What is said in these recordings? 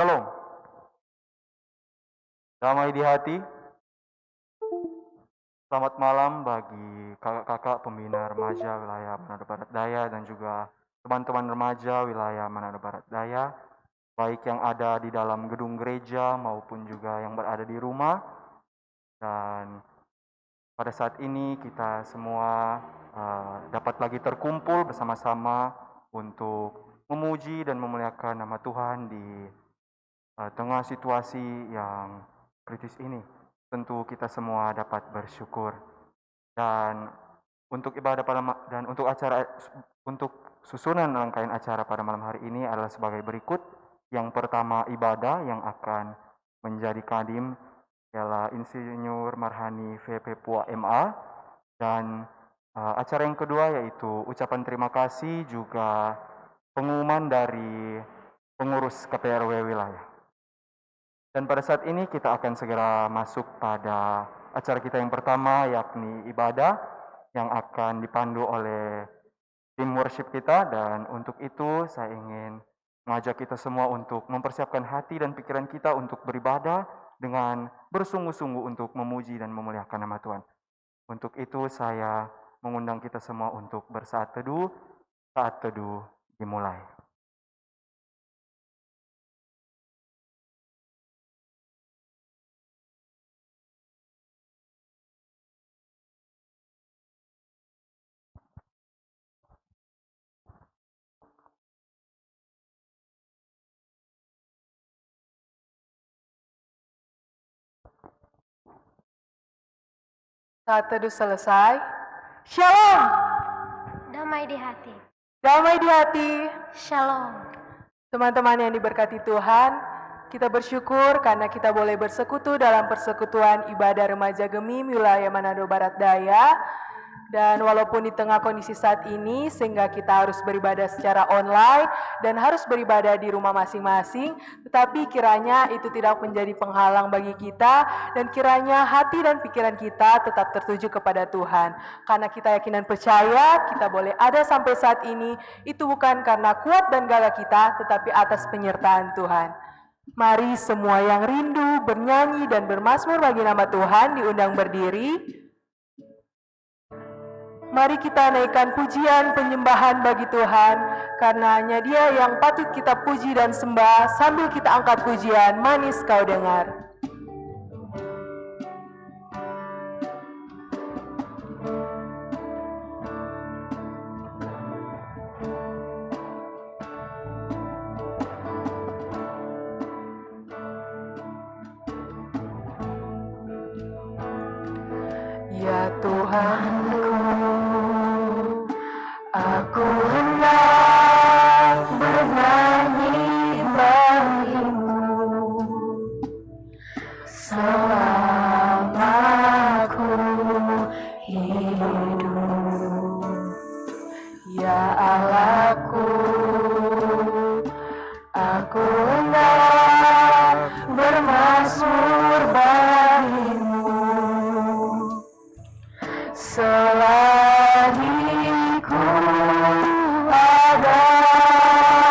Shalom, damai di hati. Selamat malam bagi kakak-kakak pembina remaja wilayah Manado Barat Daya dan juga teman-teman remaja wilayah Manado Barat Daya, baik yang ada di dalam gedung gereja maupun juga yang berada di rumah. Dan pada saat ini kita semua dapat lagi terkumpul bersama-sama untuk memuji dan memuliakan nama Tuhan di tengah situasi yang kritis ini. Tentu kita semua dapat bersyukur. Dan untuk ibadah dan untuk susunan rangkaian acara pada malam hari ini adalah sebagai berikut. Yang pertama ibadah yang akan menjadi kadim ialah Insinyur Marhani VP Pua MA, dan acara yang kedua yaitu ucapan terima kasih juga pengumuman dari pengurus KPRW wilayah. Dan pada saat ini kita akan segera masuk pada acara kita yang pertama, yakni ibadah yang akan dipandu oleh tim worship kita. Dan untuk itu saya ingin mengajak kita semua untuk mempersiapkan hati dan pikiran kita untuk beribadah dengan bersungguh-sungguh untuk memuji dan memuliakan nama Tuhan. Untuk itu saya mengundang kita semua untuk bersaat teduh. Saat teduh dimulai. Saat teduh selesai. Shalom. Damai di hati. Damai di hati. Shalom. Teman-teman yang diberkati Tuhan, kita bersyukur karena kita boleh bersekutu dalam persekutuan ibadah remaja Gemim wilayah Manado Barat Daya. Dan walaupun di tengah kondisi saat ini sehingga kita harus beribadah secara online dan harus beribadah di rumah masing-masing, tetapi kiranya itu tidak menjadi penghalang bagi kita, dan kiranya hati dan pikiran kita tetap tertuju kepada Tuhan. Karena kita yakin dan percaya kita boleh ada sampai saat ini, itu bukan karena kuat dan gagah kita, tetapi atas penyertaan Tuhan. Mari semua yang rindu bernyanyi dan bermazmur bagi nama Tuhan diundang berdiri. Mari kita naikkan pujian penyembahan bagi Tuhan, karena hanya Dia yang patut kita puji dan sembah. Sambil kita angkat pujian, manis kau dengar. Ya Tuhanku, aku hendak bernyanyi bagimu selama aku hidup. Ya Allahku, aku hendak bermazmur bagimu selagi-ku ada.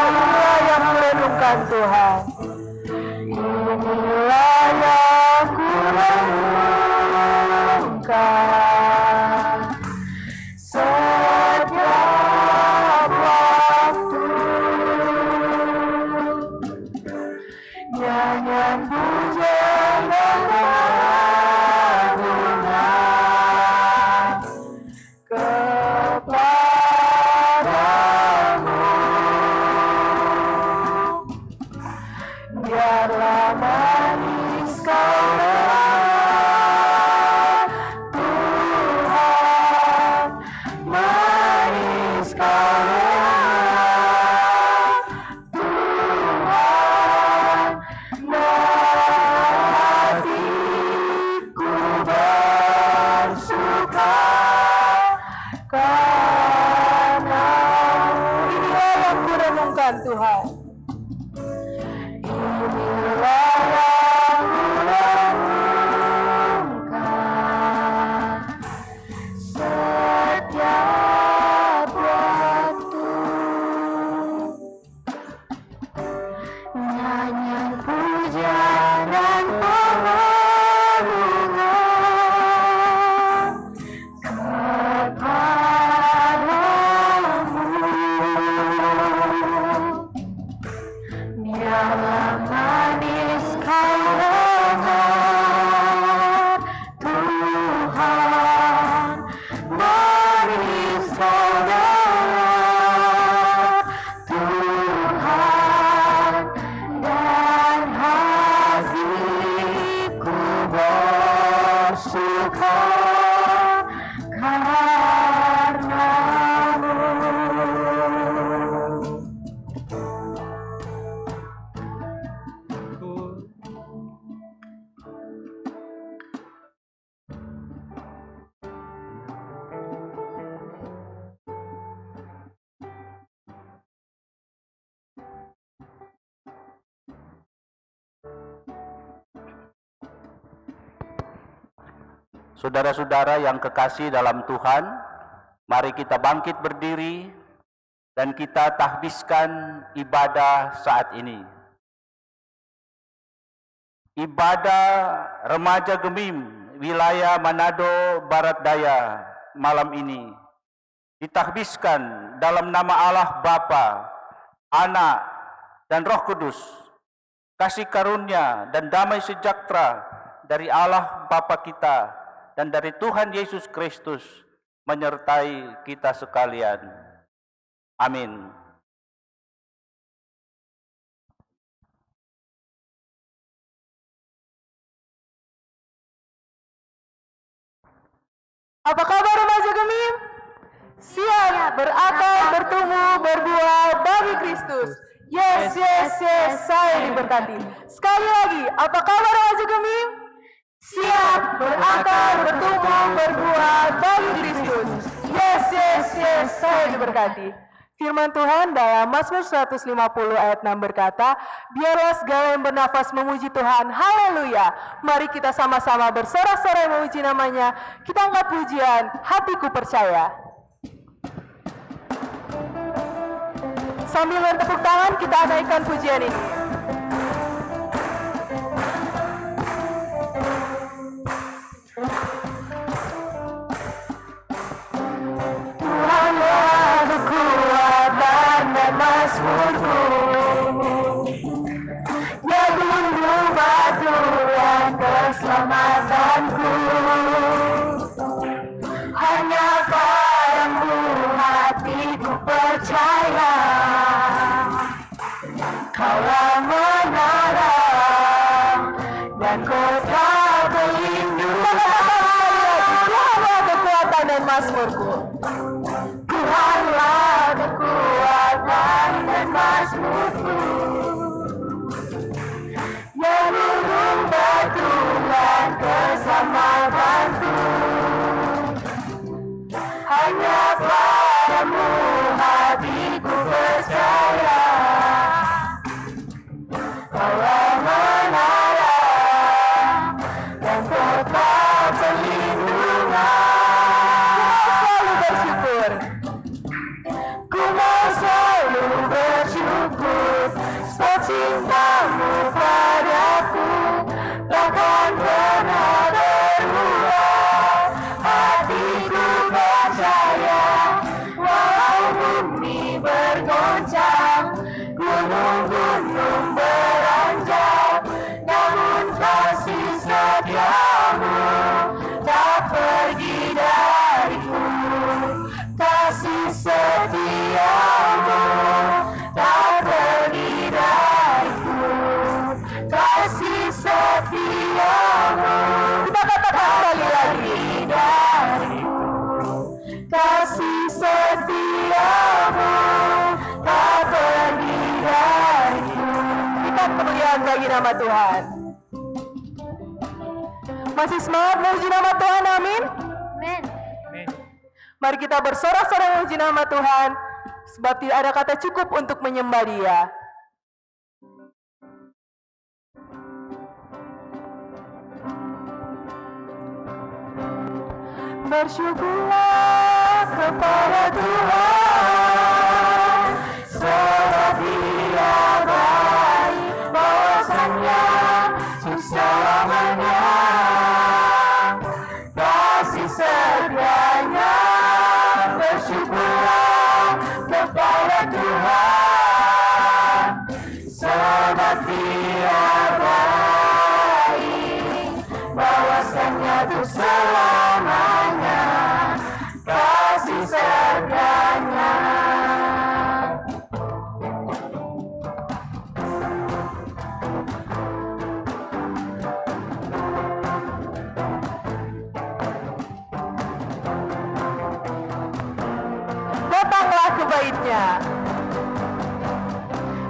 Inilah yang merenungkan Tuhan. Inilah yang ku renungkan setiap waktu. Nyanyian pujian dan kepadamu, biarlah manis kau dengar Tuhan, manis kau dengar Tuhan, dan hatiku bersuka karena inilah yang ku renungkan Tuhan. Inilah yang ku renungkan setiap waktu. Nyanyian Saudara-saudara yang kekasih dalam Tuhan, mari kita bangkit berdiri dan kita tahbiskan ibadah saat ini. Ibadah remaja Gemim wilayah Manado Barat Daya malam ini ditahbiskan dalam nama Allah Bapa, Anak, dan Roh Kudus. Kasih karunia dan damai sejahtera dari Allah Bapa kita dan dari Tuhan Yesus Kristus menyertai kita sekalian. Amin. Apa kabar remaja Gemim? Siap berakar, bertumbuh, berbuah bagi Kristus. Yes, yes, yes, saya diberkati. Sekali lagi, apa kabar remaja Gemim? Siap berakar, bertumbuh, berbuah bagi Kristus. Yes, yes, yes, saya diberkati. Firman Tuhan dalam Mazmur 150 ayat 6 berkata, biarlah segala yang bernafas memuji Tuhan, haleluya. Mari kita sama-sama bersorak-sorai memuji namanya. Kita angkat pujian, hatiku percaya. Sambil bertepuk tangan, kita naikkan pujian ini. Tuhanlah kekuatan dan mazmurku, Dia gunung batu dan keselamatanku. Hanya padamu hatiku percaya, Kaulah menara dan kota pelindung. Tuhanlah kekuatan dan mazmurku. Tuhanlah kekuatan dan mazmurku. Yang gunung batu dan keselamatanku. Hanya padamu hatiku percaya, Kaulah menara dan kota perlindungan. Selalu bersyukur. Ku mau selalu bersyukur, sebab cintamu padaku takkan pernah berubah. Hatiku percaya, walau bumi bergoncang, gunung-gunung beranjak, namun kasih setiamu tak pergi dariku. Kasih setiamu tak pergi dariku. Kasih setiamu, kita katakan sekali lagi, dariku. Kasih setiamu tak pergi dariku. Kita kemuliaan bagi nama Tuhan. Masih semangat memuji nama Tuhan, amin? Amin. Mari kita bersorak-sorai memuji nama Tuhan, sebab tidak ada kata cukup untuk menyembah Dia. Bersyukurlah kepada Tuhan, sebab Dia baik, bahwasannya selamanya. Kasih setianya, bersyukurlah kepada Tuhan, sebab Dia baik, bahwasannya untuk selamanya. Kasih setianya. Datanglah ke bait-Nya.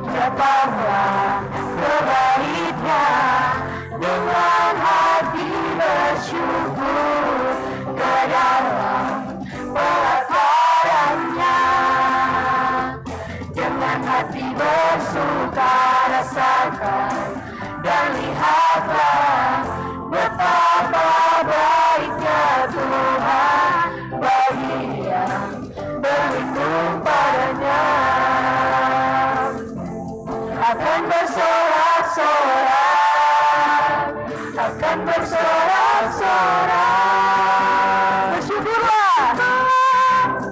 Datanglah ke bait-Nya dengan hati bersyukur, ke dalam pelataran-Nya dengan hati bersuka rasakan dan lihatlah betapa baiknya bersorak-sorak, akan bersorak-sorak. Bersyukurlah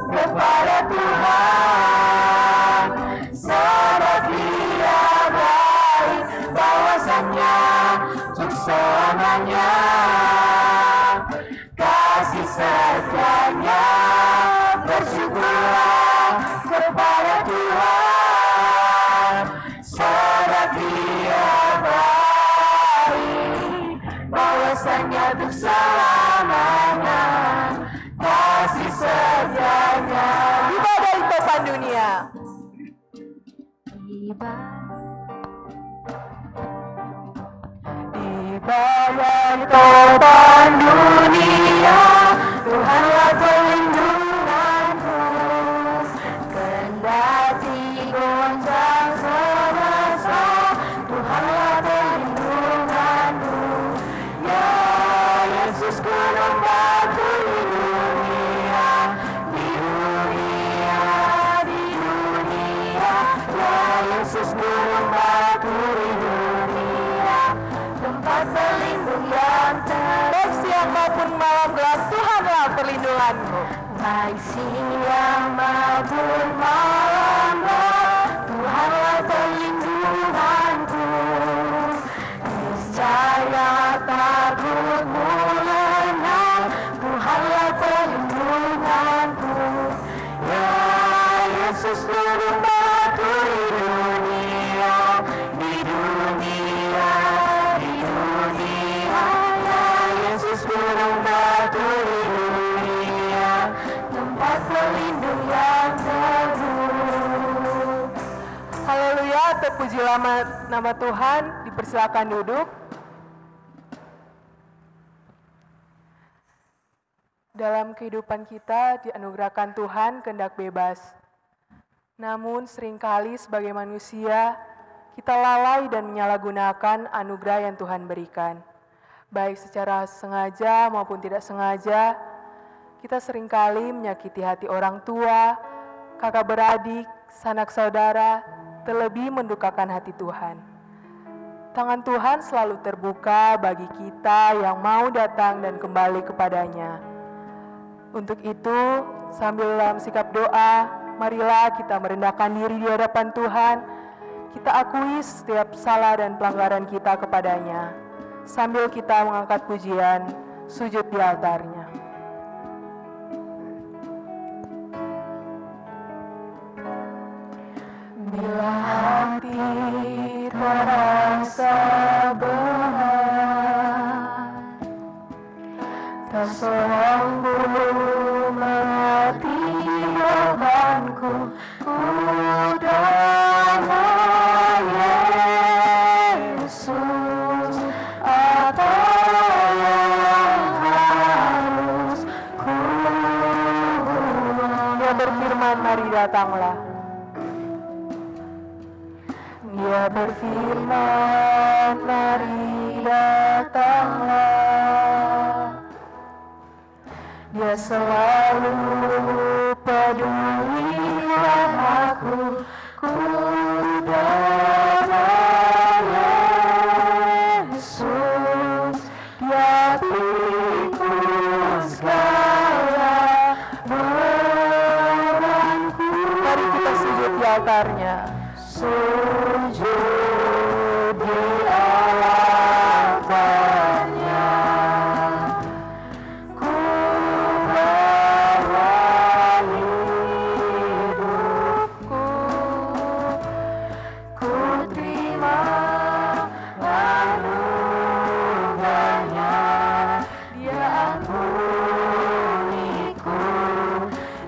kepada Tuhan, sebab Dia baik, bahwasanya untuk selamanya kasih setianya. Bersyukurlah kepada Tuhan, sebab Dia baik, bahwasanya untuk selamanya kasih setianya. Di badai topan dunia, di badai topan dunia, Tuhanlah perlindunganku. Kendati goncang semesta, Tuhanlah perlindunganku. Ya Yesus, gunung batu di dunia, di dunia, di dunia. Ya Yesus, gunung batu di dunia, tempat berlindung yang baik siang maupun malam gelap, Tuhanlah perlindunganku. Baik siang maupun malam gelap, Tuhanlah perlindunganku. Niscaya takutmu lenyap, Tuhanlah perlindunganku. Ya Yesus, gunung batu di dunia, di dunia, di dunia. Ya Yesus, gunung batu di dunia, tempat pelindung yang teguh. Haleluya, terpujilah nama Tuhan. Dipersilakan duduk. Dalam kehidupan kita dianugerahkan Tuhan kehendak bebas. Namun seringkali sebagai manusia, kita lalai dan menyalahgunakan anugerah yang Tuhan berikan. Baik secara sengaja maupun tidak sengaja, kita seringkali menyakiti hati orang tua, kakak beradik, sanak saudara, terlebih mendukakan hati Tuhan. Tangan Tuhan selalu terbuka bagi kita yang mau datang dan kembali kepadanya. Untuk itu, sambil dalam sikap doa, marilah kita merendahkan diri di hadapan Tuhan. Kita akui setiap salah dan pelanggaran kita kepadanya, sambil kita mengangkat pujian, sujud di altarnya. Bila hati terasa berat, tak seorang pun mengerti bebanku, ku damai Yesus, apa yang harus ku buat? Dia berfirman, mari datanglah. Dia berfirman, mari datanglah. Dia selalu peduli dengan aku, ku damai Yesus. Dia pikul segala bebanku. Mari kita sujud di altarnya. Sujud di altarnya, ku bawa hidupku, ku terima anugerahnya. Dia ampuniku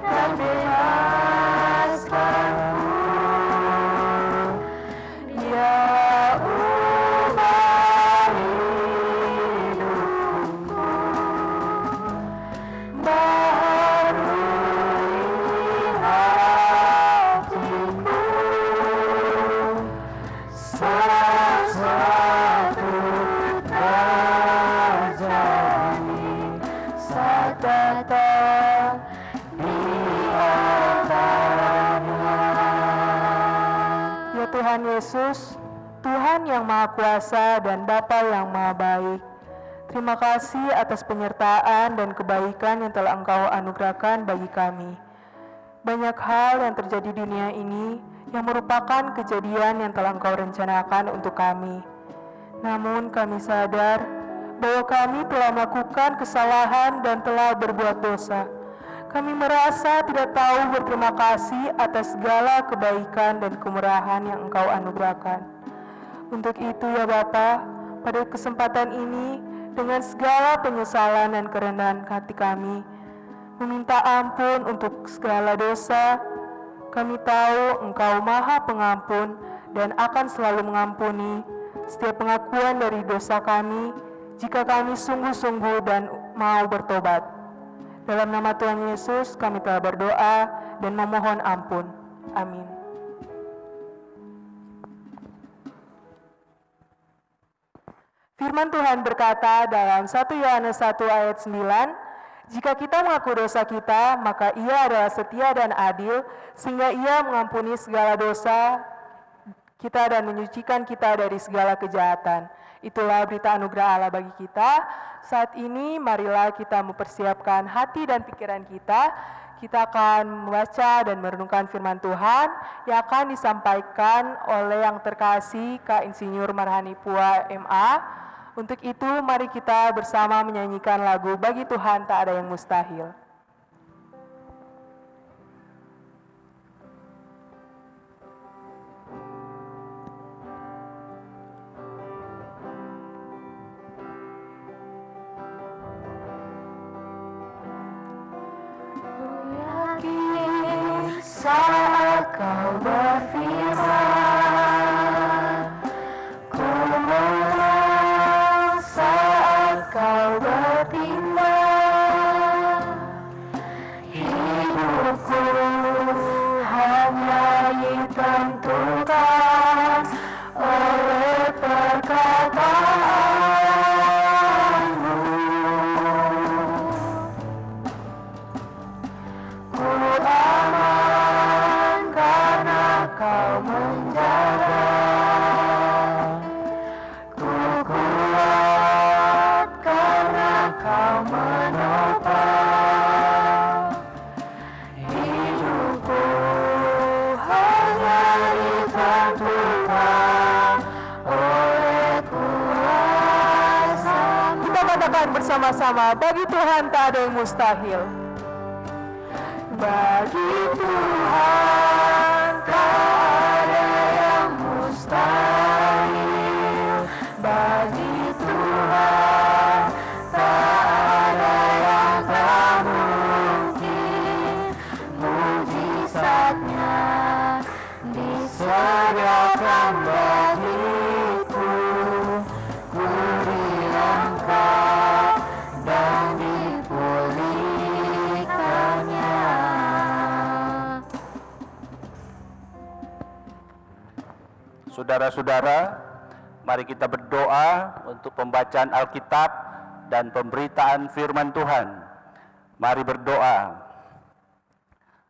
dan bebaskanku. Tuhan Yesus, Tuhan yang Maha Kuasa dan Bapa yang Maha Baik, terima kasih atas penyertaan dan kebaikan yang telah Engkau anugerahkan bagi kami. Banyak hal yang terjadi di dunia ini yang merupakan kejadian yang telah Engkau rencanakan untuk kami. Namun kami sadar bahwa kami telah melakukan kesalahan dan telah berbuat dosa. Kami merasa tidak tahu berterima kasih atas segala kebaikan dan kemurahan yang Engkau anugerahkan. Untuk itu ya Bapa, pada kesempatan ini dengan segala penyesalan dan kerendahan hati kami, meminta ampun untuk segala dosa. Kami tahu Engkau Maha Pengampun dan akan selalu mengampuni setiap pengakuan dari dosa kami jika kami sungguh-sungguh dan mau bertobat. Dalam nama Tuhan Yesus kami telah berdoa dan memohon ampun. Amin. Firman Tuhan berkata dalam 1 Yohanes 1 ayat 9, jika kita mengaku dosa kita, maka Ia adalah setia dan adil, sehingga Ia mengampuni segala dosa kita dan menyucikan kita dari segala kejahatan. Itulah berita anugerah Allah bagi kita. Saat ini marilah kita mempersiapkan hati dan pikiran kita. Kita akan membaca dan merenungkan firman Tuhan yang akan disampaikan oleh yang terkasih Kak Insinyur Marhani Pua MA. Untuk itu mari kita bersama menyanyikan lagu Bagi Tuhan Tak Ada Yang Mustahil. Saat kau berfirman, ku menang saat kau bertindak. Hidupku hanya ditentukan oleh perkataanmu. Ku aman karena kau menjaga. Ku kuat karena kau menopang. Hidupku hanya ditentukan oleh kuasa-Mu. Kita katakan bersama-sama, bagi Tuhan tak ada yang mustahil. Bagi Tuhan tak ada yang mustahil. Bagi Tuhan tak ada yang tak mungkin. Mujizatnya disediakan bagiku. Ku diangkat dan dipulihkannya. Saudara-saudara, mari kita berdoa untuk pembacaan Alkitab dan pemberitaan firman Tuhan. Mari berdoa.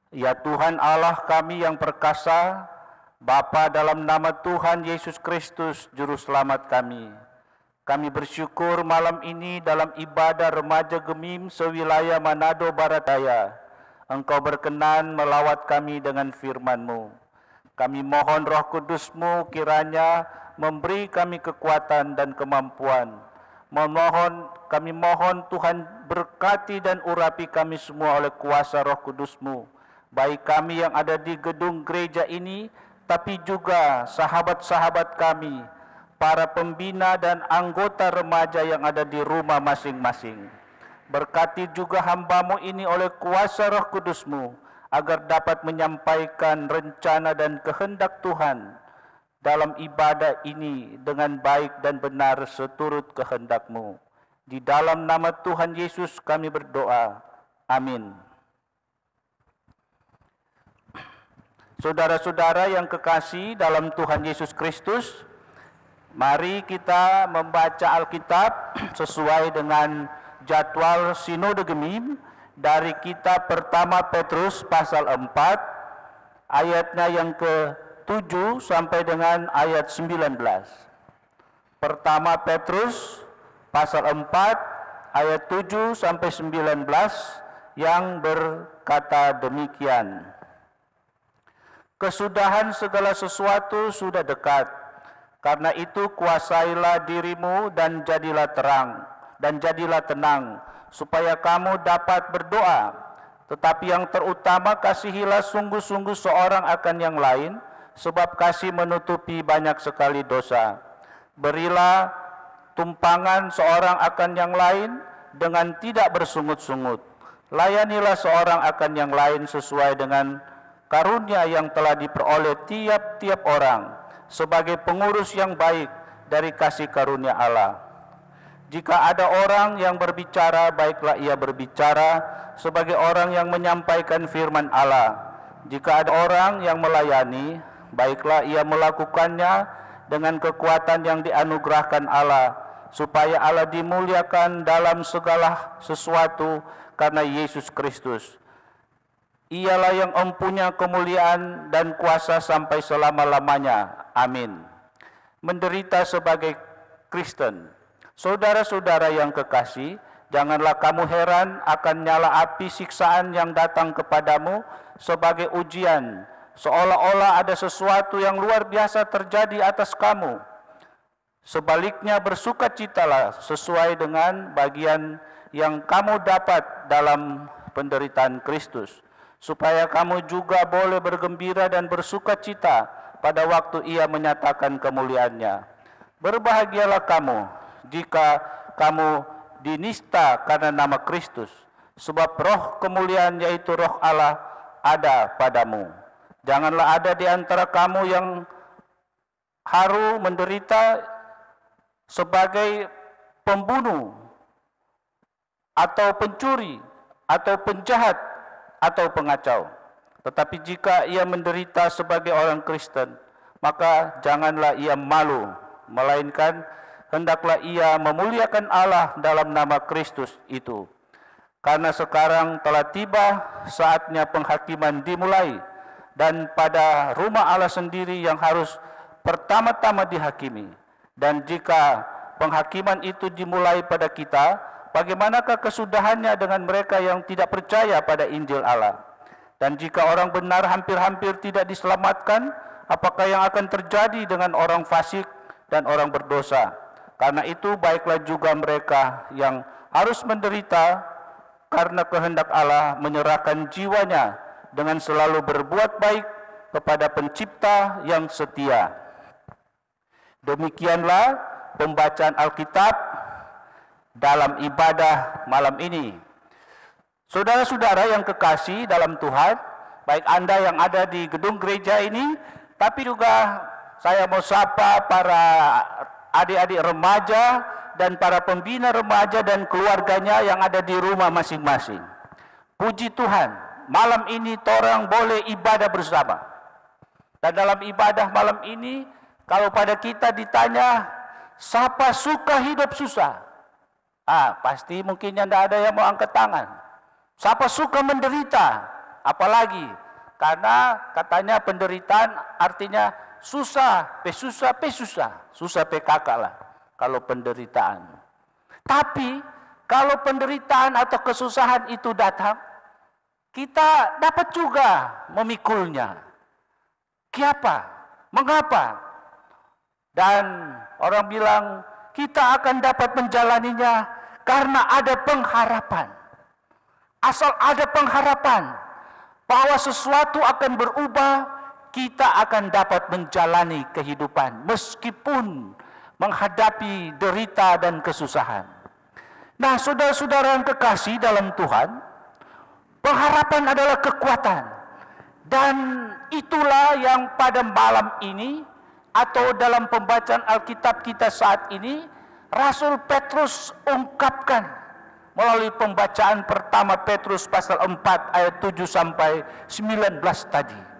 Ya Tuhan Allah kami yang perkasa, Bapa dalam nama Tuhan Yesus Kristus, Juru Selamat kami. Kami bersyukur malam ini dalam ibadah remaja Gemim sewilayah Manado Barat Daya. Engkau berkenan melawat kami dengan firman-Mu. Kami mohon Roh Kudus-Mu kiranya memberi kami kekuatan dan kemampuan. Kami mohon Tuhan berkati dan urapi kami semua oleh kuasa Roh Kudus-Mu. Baik kami yang ada di gedung gereja ini, tapi juga sahabat-sahabat kami, para pembina dan anggota remaja yang ada di rumah masing-masing. Berkati juga hamba-Mu ini oleh kuasa Roh Kudus-Mu, agar dapat menyampaikan rencana dan kehendak Tuhan dalam ibadah ini dengan baik dan benar seturut kehendak-Mu. Di dalam nama Tuhan Yesus kami berdoa. Amin. Saudara-saudara yang kekasih dalam Tuhan Yesus Kristus, mari kita membaca Alkitab sesuai dengan jadwal Sinode Gemim dari kitab pertama Petrus pasal 4 ayatnya yang ke-7 7 sampai dengan ayat 19. Pertama Petrus pasal 4 ayat 7 sampai 19 yang berkata demikian. Kesudahan segala sesuatu sudah dekat. Karena itu kuasailah dirimu dan jadilah terang dan jadilah tenang, supaya kamu dapat berdoa. Tetapi yang terutama kasihilah sungguh-sungguh seorang akan yang lain, sebab kasih menutupi banyak sekali dosa. Berilah tumpangan seorang akan yang lain dengan tidak bersungut-sungut. Layanilah seorang akan yang lain sesuai dengan karunia yang telah diperoleh tiap-tiap orang, sebagai pengurus yang baik dari kasih karunia Allah. Jika ada orang yang berbicara, baiklah ia berbicara sebagai orang yang menyampaikan firman Allah. Jika ada orang yang melayani, baiklah ia melakukannya dengan kekuatan yang dianugerahkan Allah, supaya Allah dimuliakan dalam segala sesuatu karena Yesus Kristus. Ialah yang mempunyai kemuliaan dan kuasa sampai selama-lamanya. Amin. Menderita sebagai Kristen. Saudara-saudara yang kekasih, janganlah kamu heran akan nyala api siksaan yang datang kepadamu sebagai ujian, seolah-olah ada sesuatu yang luar biasa terjadi atas kamu. Sebaliknya bersukacitalah sesuai dengan bagian yang kamu dapat dalam penderitaan Kristus, supaya kamu juga boleh bergembira dan bersukacita pada waktu ia menyatakan kemuliaannya. Berbahagialah kamu jika kamu dinista karena nama Kristus, sebab roh kemuliaan yaitu roh Allah ada padamu. Janganlah ada di antara kamu yang haru menderita sebagai pembunuh atau pencuri atau penjahat atau pengacau. Tetapi jika ia menderita sebagai orang Kristen, maka janganlah ia malu, melainkan hendaklah ia memuliakan Allah dalam nama Kristus itu. Karena sekarang telah tiba saatnya penghakiman dimulai, dan pada rumah Allah sendiri yang harus pertama-tama dihakimi. Dan jika penghakiman itu dimulai pada kita, bagaimanakah kesudahannya dengan mereka yang tidak percaya pada Injil Allah? Dan jika orang benar hampir-hampir tidak diselamatkan, apakah yang akan terjadi dengan orang fasik dan orang berdosa? Karena itu baiklah juga mereka yang harus menderita karena kehendak Allah menyerahkan jiwanya dengan selalu berbuat baik kepada Pencipta yang setia. Demikianlah pembacaan Alkitab dalam ibadah malam ini. Saudara-saudara yang kekasih dalam Tuhan, baik Anda yang ada di gedung gereja ini, tapi juga saya mau sapa para adik-adik remaja dan para pembina remaja dan keluarganya yang ada di rumah masing-masing. Puji Tuhan, malam ini torang boleh ibadah bersama. Dan dalam ibadah malam ini, kalau pada kita ditanya, siapa suka hidup susah? Pasti mungkin tidak ada yang mau angkat tangan. Siapa suka menderita? Apalagi karena katanya penderitaan artinya susah, susah PKK lah kalau penderitaan. Tapi kalau penderitaan atau kesusahan itu datang, kita dapat juga memikulnya. Kenapa? Mengapa? Dan orang bilang kita akan dapat menjalaninya karena ada pengharapan. Asal ada pengharapan bahwa sesuatu akan berubah, kita akan dapat menjalani kehidupan meskipun menghadapi derita dan kesusahan. Nah, saudara-saudara yang kekasih dalam Tuhan, pengharapan adalah kekuatan. Dan itulah yang pada malam ini atau dalam pembacaan Alkitab kita saat ini, Rasul Petrus ungkapkan melalui pembacaan pertama Petrus pasal 4 ayat 7 sampai 19 tadi.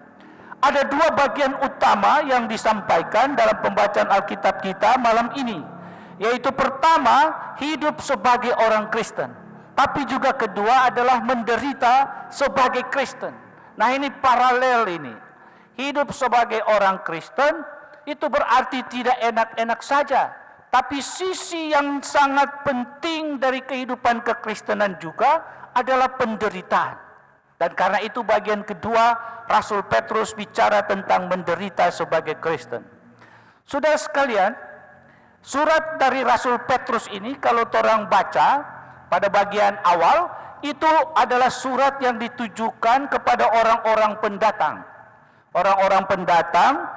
Ada dua bagian utama yang disampaikan dalam pembacaan Alkitab kita malam ini, yaitu pertama, hidup sebagai orang Kristen, tapi juga kedua adalah menderita sebagai Kristen. Nah, ini paralel ini. hidup sebagai orang Kristen itu berarti tidak enak-enak saja, tapi sisi yang sangat penting dari kehidupan kekristenan juga adalah penderitaan. Dan karena itu bagian kedua Rasul Petrus bicara tentang menderita sebagai Kristen. Saudara sekalian, surat dari Rasul Petrus ini kalau orang baca pada bagian awal, itu adalah surat yang ditujukan kepada orang-orang pendatang. Orang-orang pendatang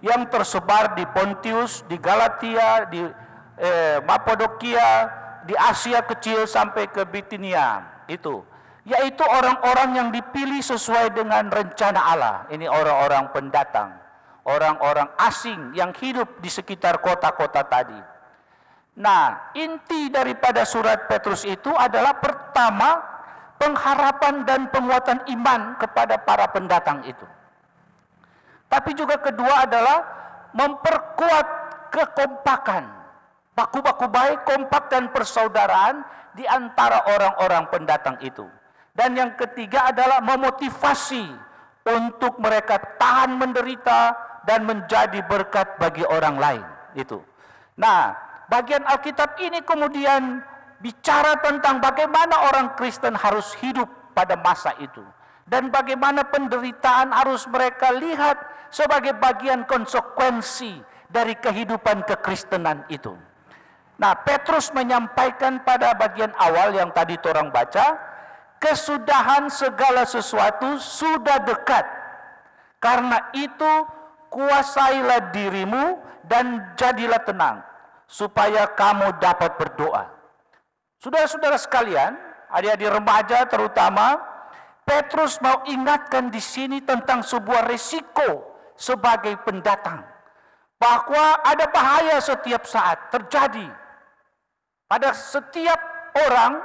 yang tersebar di Pontius, di Galatia, di Mapodokia, di Asia Kecil sampai ke Bitinia. Itu, yaitu orang-orang yang dipilih sesuai dengan rencana Allah. Ini orang-orang pendatang, orang-orang asing yang hidup di sekitar kota-kota tadi. Nah, inti daripada surat Petrus itu adalah pertama, pengharapan dan penguatan iman kepada para pendatang itu. Tapi juga kedua adalah memperkuat kekompakan, baku-baku baik, kompak dan persaudaraan di antara orang-orang pendatang itu. Dan yang ketiga adalah memotivasi untuk mereka tahan menderita dan menjadi berkat bagi orang lain. Itu. Nah, bagian Alkitab ini kemudian bicara tentang bagaimana orang Kristen harus hidup pada masa itu. Dan bagaimana penderitaan harus mereka lihat sebagai bagian konsekuensi dari kehidupan kekristenan itu. Nah, Petrus menyampaikan pada bagian awal yang tadi orang baca, kesudahan segala sesuatu sudah dekat. Karena itu kuasailah dirimu dan jadilah tenang, supaya kamu dapat berdoa. Saudara-saudara sekalian, adik-adik remaja terutama, Petrus mau ingatkan di sini tentang sebuah resiko sebagai pendatang, bahwa ada bahaya setiap saat terjadi pada setiap orang,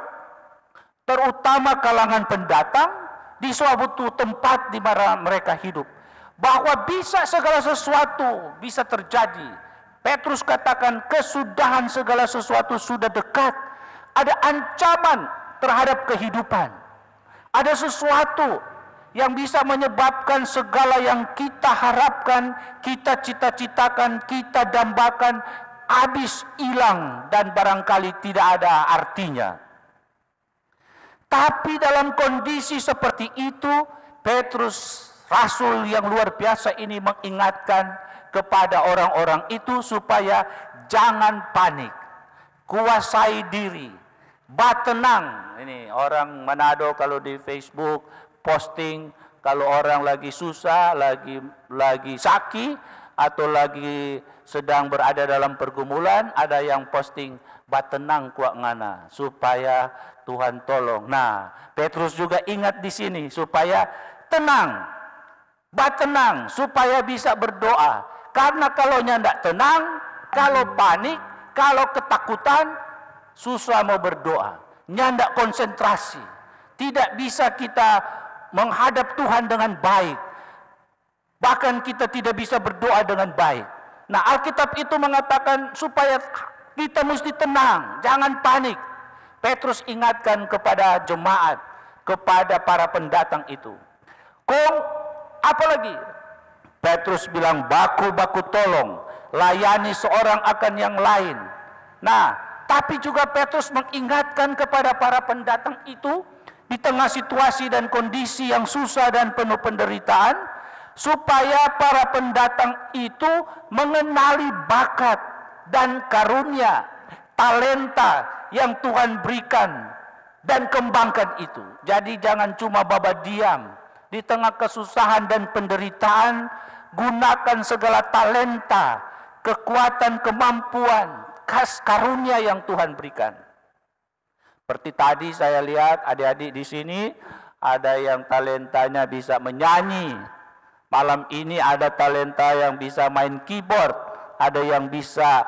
terutama kalangan pendatang di suatu tempat di mana mereka hidup, bahwa bisa segala sesuatu bisa terjadi. Petrus katakan kesudahan segala sesuatu sudah dekat. Ada ancaman terhadap kehidupan. Ada sesuatu yang bisa menyebabkan segala yang kita harapkan, kita cita-citakan, kita dambakan, habis, hilang, dan barangkali tidak ada artinya. Tapi dalam kondisi seperti itu, Petrus, Rasul yang luar biasa ini mengingatkan kepada orang-orang itu supaya jangan panik, kuasai diri, tenang. Ini orang Manado kalau di Facebook posting kalau orang lagi susah, lagi sakit atau lagi sedang berada dalam pergumulan, ada yang posting tenang kuat ngana supaya Tuhan tolong. Nah, Petrus juga ingat di sini supaya tenang, tenang supaya bisa berdoa. Karena kalau nyandak tenang, kalau panik, kalau ketakutan, susah mau berdoa, nyandak konsentrasi, tidak bisa kita menghadap Tuhan dengan baik, bahkan kita tidak bisa berdoa dengan baik. Nah, Alkitab itu mengatakan supaya kita mesti tenang, jangan panik. Petrus ingatkan kepada jemaat, kepada para pendatang itu. Apalagi Petrus bilang baku-baku tolong, layani seorang akan yang lain. Nah, tapi juga Petrus mengingatkan kepada para pendatang itu di tengah situasi dan kondisi yang susah dan penuh penderitaan, supaya para pendatang itu mengenali bakat dan karunia, talenta yang Tuhan berikan dan kembangkan itu. Jadi jangan cuma diam di tengah kesusahan dan penderitaan, gunakan segala talenta, kekuatan, kemampuan, karunia yang Tuhan berikan. Seperti tadi saya lihat adik-adik di sini ada yang talentanya bisa menyanyi. Malam ini ada talenta yang bisa main keyboard, ada yang bisa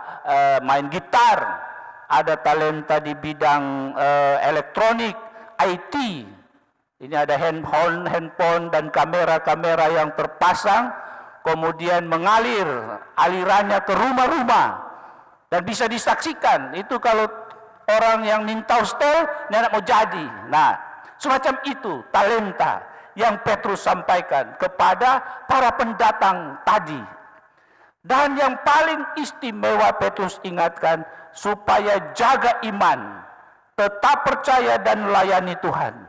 main gitar, ada talenta di bidang elektronik, IT. Ini ada handphone dan kamera-kamera yang terpasang, kemudian mengalir alirannya ke rumah-rumah. Dan bisa disaksikan, itu kalau orang yang nintau stol, tidak mau jadi. Nah, semacam itu talenta yang Petrus sampaikan kepada para pendatang tadi. Dan yang paling istimewa Petrus ingatkan, supaya jaga iman, tetap percaya dan melayani Tuhan.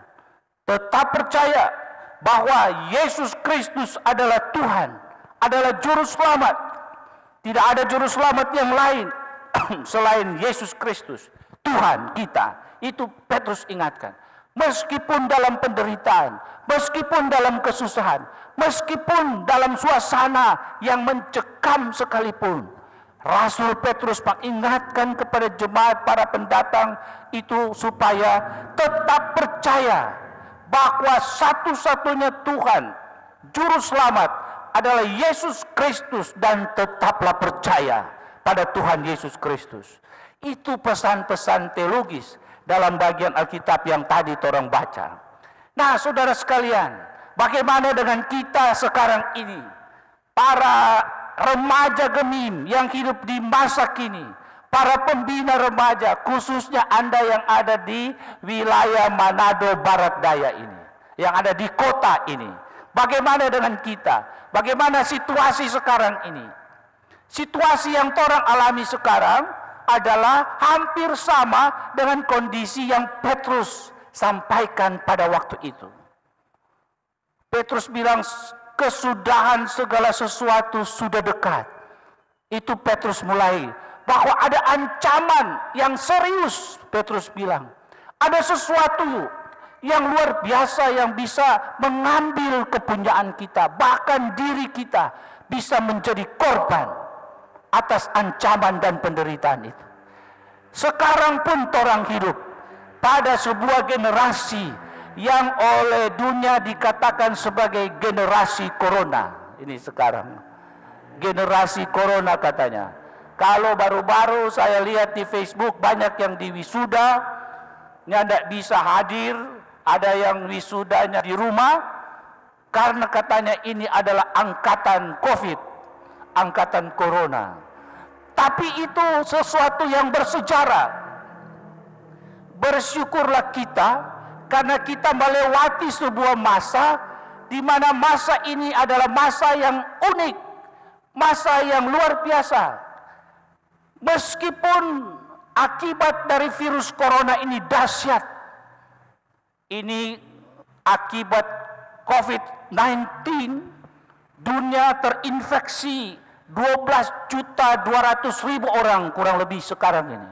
Tetap percaya bahwa Yesus Kristus adalah Tuhan, adalah juru selamat. Tidak ada juru selamat yang lain selain Yesus Kristus, Tuhan kita. Itu Petrus ingatkan. Meskipun dalam penderitaan, meskipun dalam kesusahan, meskipun dalam suasana yang mencekam sekalipun, Rasul Petrus mengingatkan kepada jemaat para pendatang itu supaya tetap percaya bahwa satu-satunya Tuhan, Juru Selamat adalah Yesus Kristus, dan tetaplah percaya pada Tuhan Yesus Kristus. Itu pesan-pesan teologis dalam bagian Alkitab yang tadi orang baca. Nah, saudara sekalian, bagaimana dengan kita sekarang ini? Para remaja Gemim yang hidup di masa kini, para pembina remaja, khususnya Anda yang ada di wilayah Manado Barat Daya ini, yang ada di kota ini. Bagaimana dengan kita? Bagaimana situasi sekarang ini? Situasi yang orang alami sekarang adalah hampir sama dengan kondisi yang Petrus sampaikan pada waktu itu. Petrus bilang kesudahan segala sesuatu sudah dekat. Itu Petrus mulai bahwa ada ancaman yang serius. Petrus bilang ada sesuatu yang luar biasa yang bisa mengambil kepunyaan kita, bahkan diri kita bisa menjadi korban atas ancaman dan penderitaan itu. Sekarang pun orang hidup pada sebuah generasi yang oleh dunia dikatakan sebagai generasi corona. Ini sekarang generasi corona katanya. Kalau baru-baru saya lihat di Facebook banyak yang di wisuda, tidak bisa hadir, ada yang wisudanya di rumah karena katanya ini adalah angkatan COVID, angkatan corona. Tapi itu sesuatu yang bersejarah. Bersyukurlah kita karena kita melewati sebuah masa di mana masa ini adalah masa yang unik, masa yang luar biasa. Meskipun akibat dari virus corona ini dahsyat, ini akibat COVID-19, dunia terinfeksi 12.200.000 orang kurang lebih sekarang ini.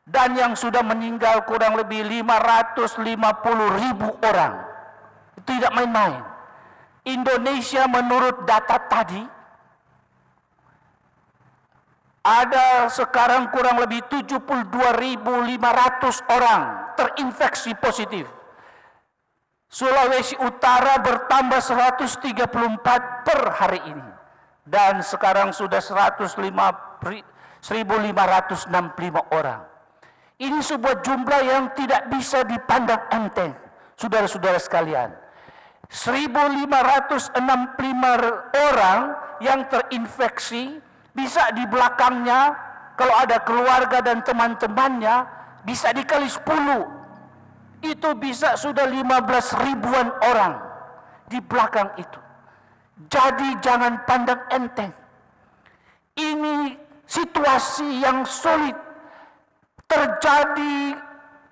Dan yang sudah meninggal kurang lebih 550.000 orang. Itu tidak main-main. Indonesia menurut data tadi, ada sekarang kurang lebih 72.500 orang terinfeksi positif. Sulawesi Utara bertambah 134 per hari ini. Dan sekarang sudah 1.565 orang. Ini sebuah jumlah yang tidak bisa dipandang enteng, saudara-saudara sekalian. 1.565 orang yang terinfeksi, bisa di belakangnya, kalau ada keluarga dan teman-temannya, bisa dikali 10. Itu bisa sudah 15.000-an orang di belakang itu. Jadi jangan pandang enteng. Ini situasi yang sulit. Terjadi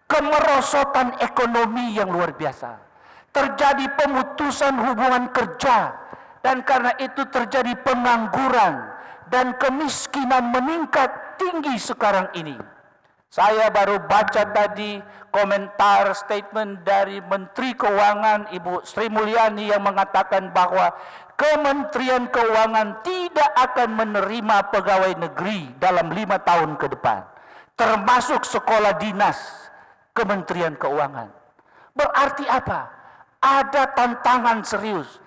kemerosotan ekonomi yang luar biasa. Terjadi pemutusan hubungan kerja. Dan karena itu terjadi pengangguran. Dan kemiskinan meningkat tinggi sekarang ini. Saya baru baca tadi komentar statement dari Menteri Keuangan Ibu Sri Mulyani yang mengatakan bahwa Kementerian Keuangan tidak akan menerima pegawai negeri dalam 5 tahun ke depan, termasuk sekolah dinas Kementerian Keuangan. Berarti apa? Ada tantangan serius.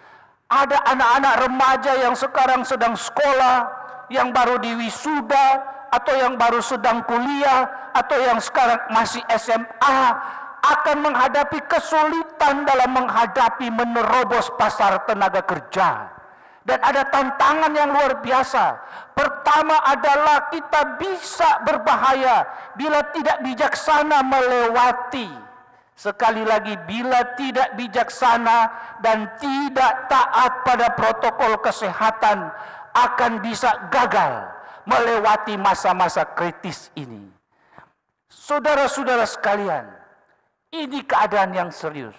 Ada anak-anak remaja yang sekarang sedang sekolah, yang baru diwisuda, atau yang baru sedang kuliah, atau yang sekarang masih SMA, akan menghadapi kesulitan dalam menghadapi menerobos pasar tenaga kerja. Dan ada tantangan yang luar biasa. Pertama adalah kita bisa berbahaya bila tidak bijaksana melewati Sekali lagi, bila tidak bijaksana dan tidak taat pada protokol kesehatan, akan bisa gagal melewati masa-masa kritis ini. Saudara-saudara sekalian, ini keadaan yang serius.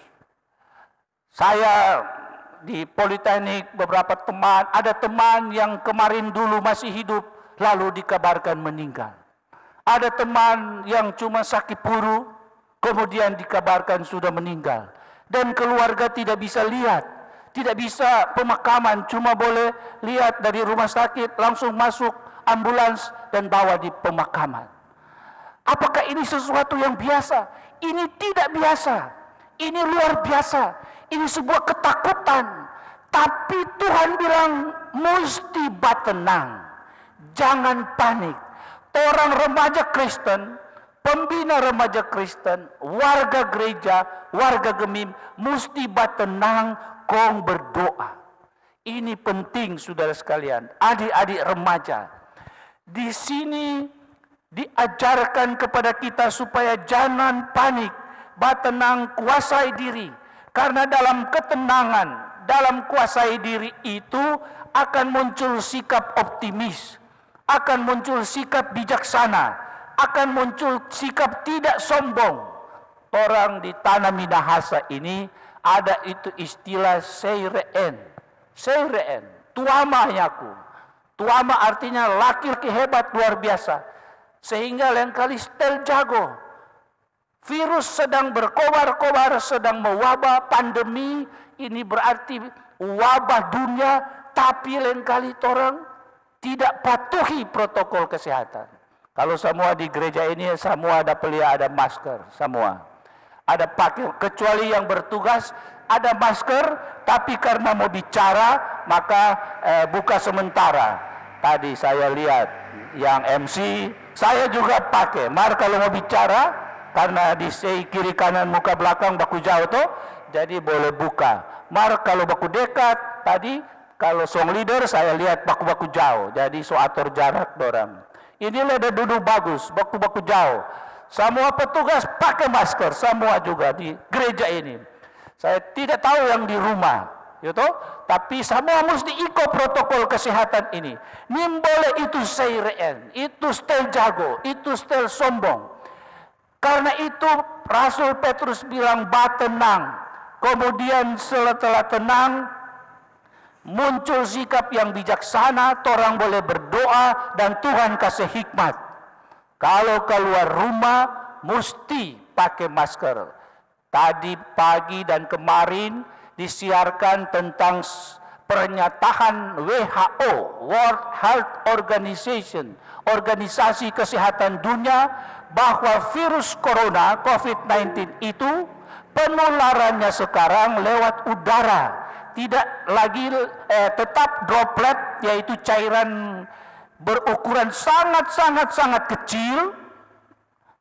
Saya di Politeknik, beberapa teman, ada teman yang kemarin dulu masih hidup, lalu dikabarkan meninggal. Ada teman yang cuma sakit paru, kemudian dikabarkan sudah meninggal. Dan keluarga tidak bisa lihat, tidak bisa pemakaman, cuma boleh lihat dari rumah sakit, langsung masuk ambulans dan bawa di pemakaman. Apakah ini sesuatu yang biasa? Ini tidak biasa. Ini luar biasa. Ini sebuah ketakutan. Tapi Tuhan bilang, mesti tenang. Jangan panik. Orang remaja Kristen, pembina remaja Kristen, warga gereja, warga Gemim, mesti tenang, kong berdoa. Ini penting, saudara sekalian, adik-adik remaja. Di sini diajarkan kepada kita supaya jangan panik, tenang, kuasai diri. Karena dalam ketenangan, dalam kuasai diri itu akan muncul sikap optimis, akan muncul sikap bijaksana, akan muncul sikap tidak sombong. Orang di tanah Minahasa ini ada itu istilah seireen. Seireen, tuama yaku. Tuama artinya laki-laki hebat luar biasa. Sehingga lain kali setel jago. Virus sedang berkobar-kobar, sedang mewabah, pandemi ini berarti wabah dunia, tapi lain kali orang tidak patuhi protokol kesehatan. Kalau semua di gereja ini semua ada ada masker, semua ada pakai, kecuali yang bertugas ada masker, tapi karena mau bicara maka buka sementara. Tadi saya lihat yang MC, saya juga pakai. Mar kalau mau bicara, karena di kiri kanan muka belakang baku jauh tuh, jadi boleh buka. Mar kalau baku dekat, tadi kalau song leader saya lihat baku jauh, jadi so atur jarak dorang. Inilah ada duduk bagus, baku jauh. Semua petugas pakai masker, semua juga di gereja ini. Saya tidak tahu yang di rumah, gitu. Tapi semua mesti ikut protokol kesehatan ini. Nimbole itu seireen, itu stel jago, itu stel sombong. Karena itu Rasul Petrus bilang tenang. Kemudian setelah tenang muncul sikap yang bijaksana, orang boleh berdoa dan Tuhan kasih hikmat. Kalau keluar rumah mesti pakai masker. Tadi pagi dan kemarin disiarkan tentang pernyataan WHO, World Health Organization, Organisasi Kesehatan Dunia, bahwa virus corona COVID-19 itu penularannya sekarang lewat udara, tidak lagi tetap droplet, yaitu cairan berukuran sangat kecil,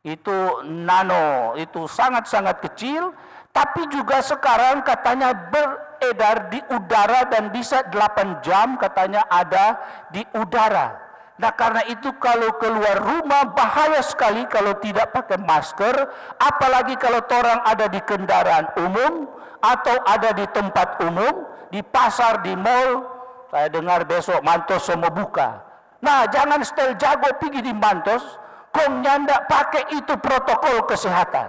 itu nano, itu sangat kecil, tapi juga sekarang katanya beredar di udara dan bisa 8 jam katanya ada di udara. Nah karena itu kalau keluar rumah bahaya sekali kalau tidak pakai masker, apalagi kalau orang ada di kendaraan umum atau ada di tempat umum, di pasar, di mall. Saya dengar besok Mantos semua buka. Nah jangan setel jago pergi di Mantos, kong nyandak pakai itu protokol kesehatan,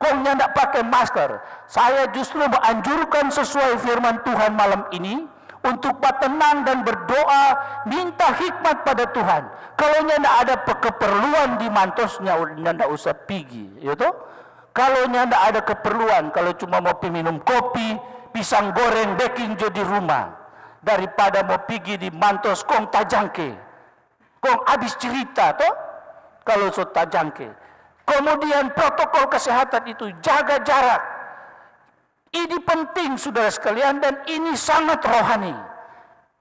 kong nyandak pakai masker. Saya justru menganjurkan sesuai firman Tuhan malam ini, untuk tenang dan berdoa, minta hikmat pada Tuhan. Kalau nyanda ada keperluan di Mantosnya, nyanda usah pergi, gitu. Kalau nyanda ada keperluan, kalau cuma mau minum kopi, pisang goreng, baking di rumah, daripada mau pergi di Mantos, kong tajangke, kong habis cerita, toh. Kalau so tajangke, kemudian protokol kesehatan itu jaga jarak. Ini penting saudara sekalian dan ini sangat rohani.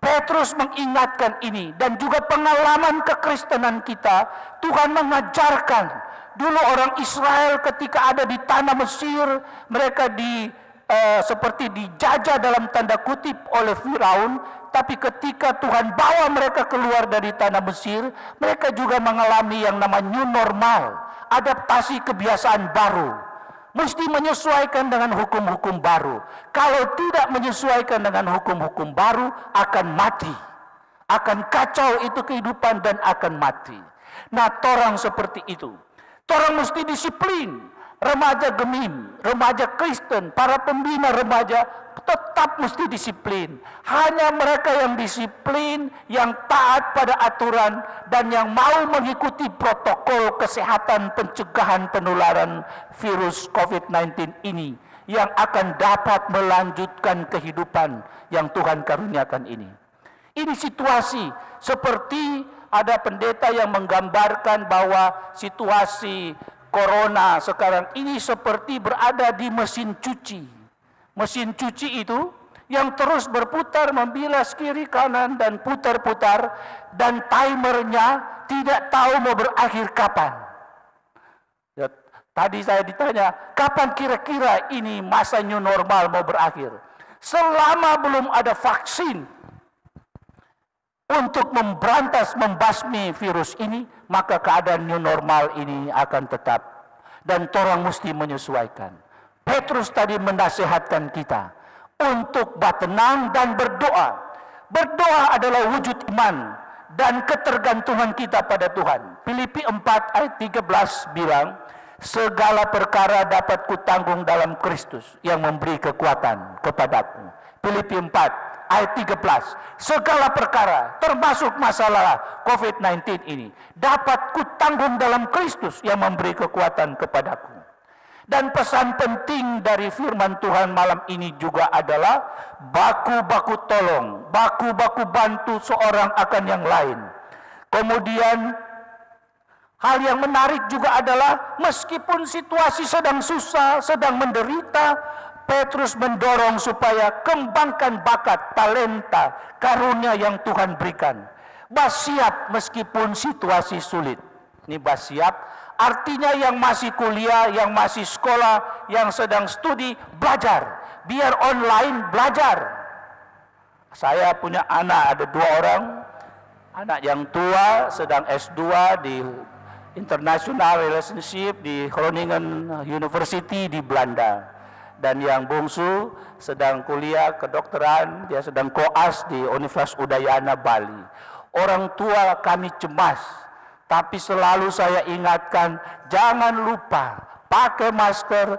Petrus mengingatkan ini dan juga pengalaman kekristenan kita. Tuhan mengajarkan dulu orang Israel ketika ada di tanah Mesir, mereka seperti dijajah dalam tanda kutip oleh Firaun, tapi ketika Tuhan bawa mereka keluar dari tanah Mesir, mereka juga mengalami yang namanya new normal, adaptasi kebiasaan baru. mesti menyesuaikan dengan hukum-hukum baru. Kalau tidak menyesuaikan dengan hukum-hukum baru, akan mati. Akan kacau itu kehidupan dan akan mati. Nah, torang seperti itu. Torang mesti disiplin. Remaja Gemim, remaja Kristen, para pembina remaja tetap mesti disiplin. Hanya mereka yang disiplin, yang taat pada aturan, dan yang mau mengikuti protokol kesehatan pencegahan penularan virus COVID-19 ini, yang akan dapat melanjutkan kehidupan yang Tuhan karuniakan ini. Ini situasi seperti ada pendeta yang menggambarkan bahwa situasi corona sekarang ini seperti berada di mesin cuci. Mesin cuci itu yang terus berputar membilas kiri kanan dan putar-putar, dan timernya tidak tahu mau berakhir kapan. Ya, tadi saya ditanya, kapan kira-kira ini masa new normal mau berakhir? Selama belum ada vaksin untuk memberantas, membasmi virus ini, maka keadaan new normal ini akan tetap. Dan torang mesti menyesuaikan. Petrus tadi menasihatkan kita untuk bertenang dan berdoa. Berdoa adalah wujud iman dan ketergantungan kita pada Tuhan. Filipi 4 ayat 13 bilang, segala perkara dapat kutanggung dalam Kristus yang memberi kekuatan kepadaku. Filipi 4 ayat 13, segala perkara termasuk masalah COVID-19 ini dapat kutanggung dalam Kristus yang memberi kekuatan kepadaku. Dan pesan penting dari firman Tuhan malam ini juga adalah baku-baku tolong, baku-baku bantu seorang akan yang lain. Kemudian hal yang menarik juga adalah meskipun situasi sedang susah, sedang menderita, Petrus mendorong supaya kembangkan bakat, talenta, karunia yang Tuhan berikan. Basiap meskipun situasi sulit. Ini basiap, artinya yang masih kuliah, yang masih sekolah, yang sedang studi, belajar. Biar online, belajar. Saya punya anak, ada 2 orang. Anak yang tua sedang S2 di International Relationship di Groningen University di Belanda. Dan yang bungsu sedang kuliah kedokteran, dia sedang koas di Universitas Udayana Bali. Orang tua kami cemas, tapi selalu saya ingatkan, jangan lupa pakai masker,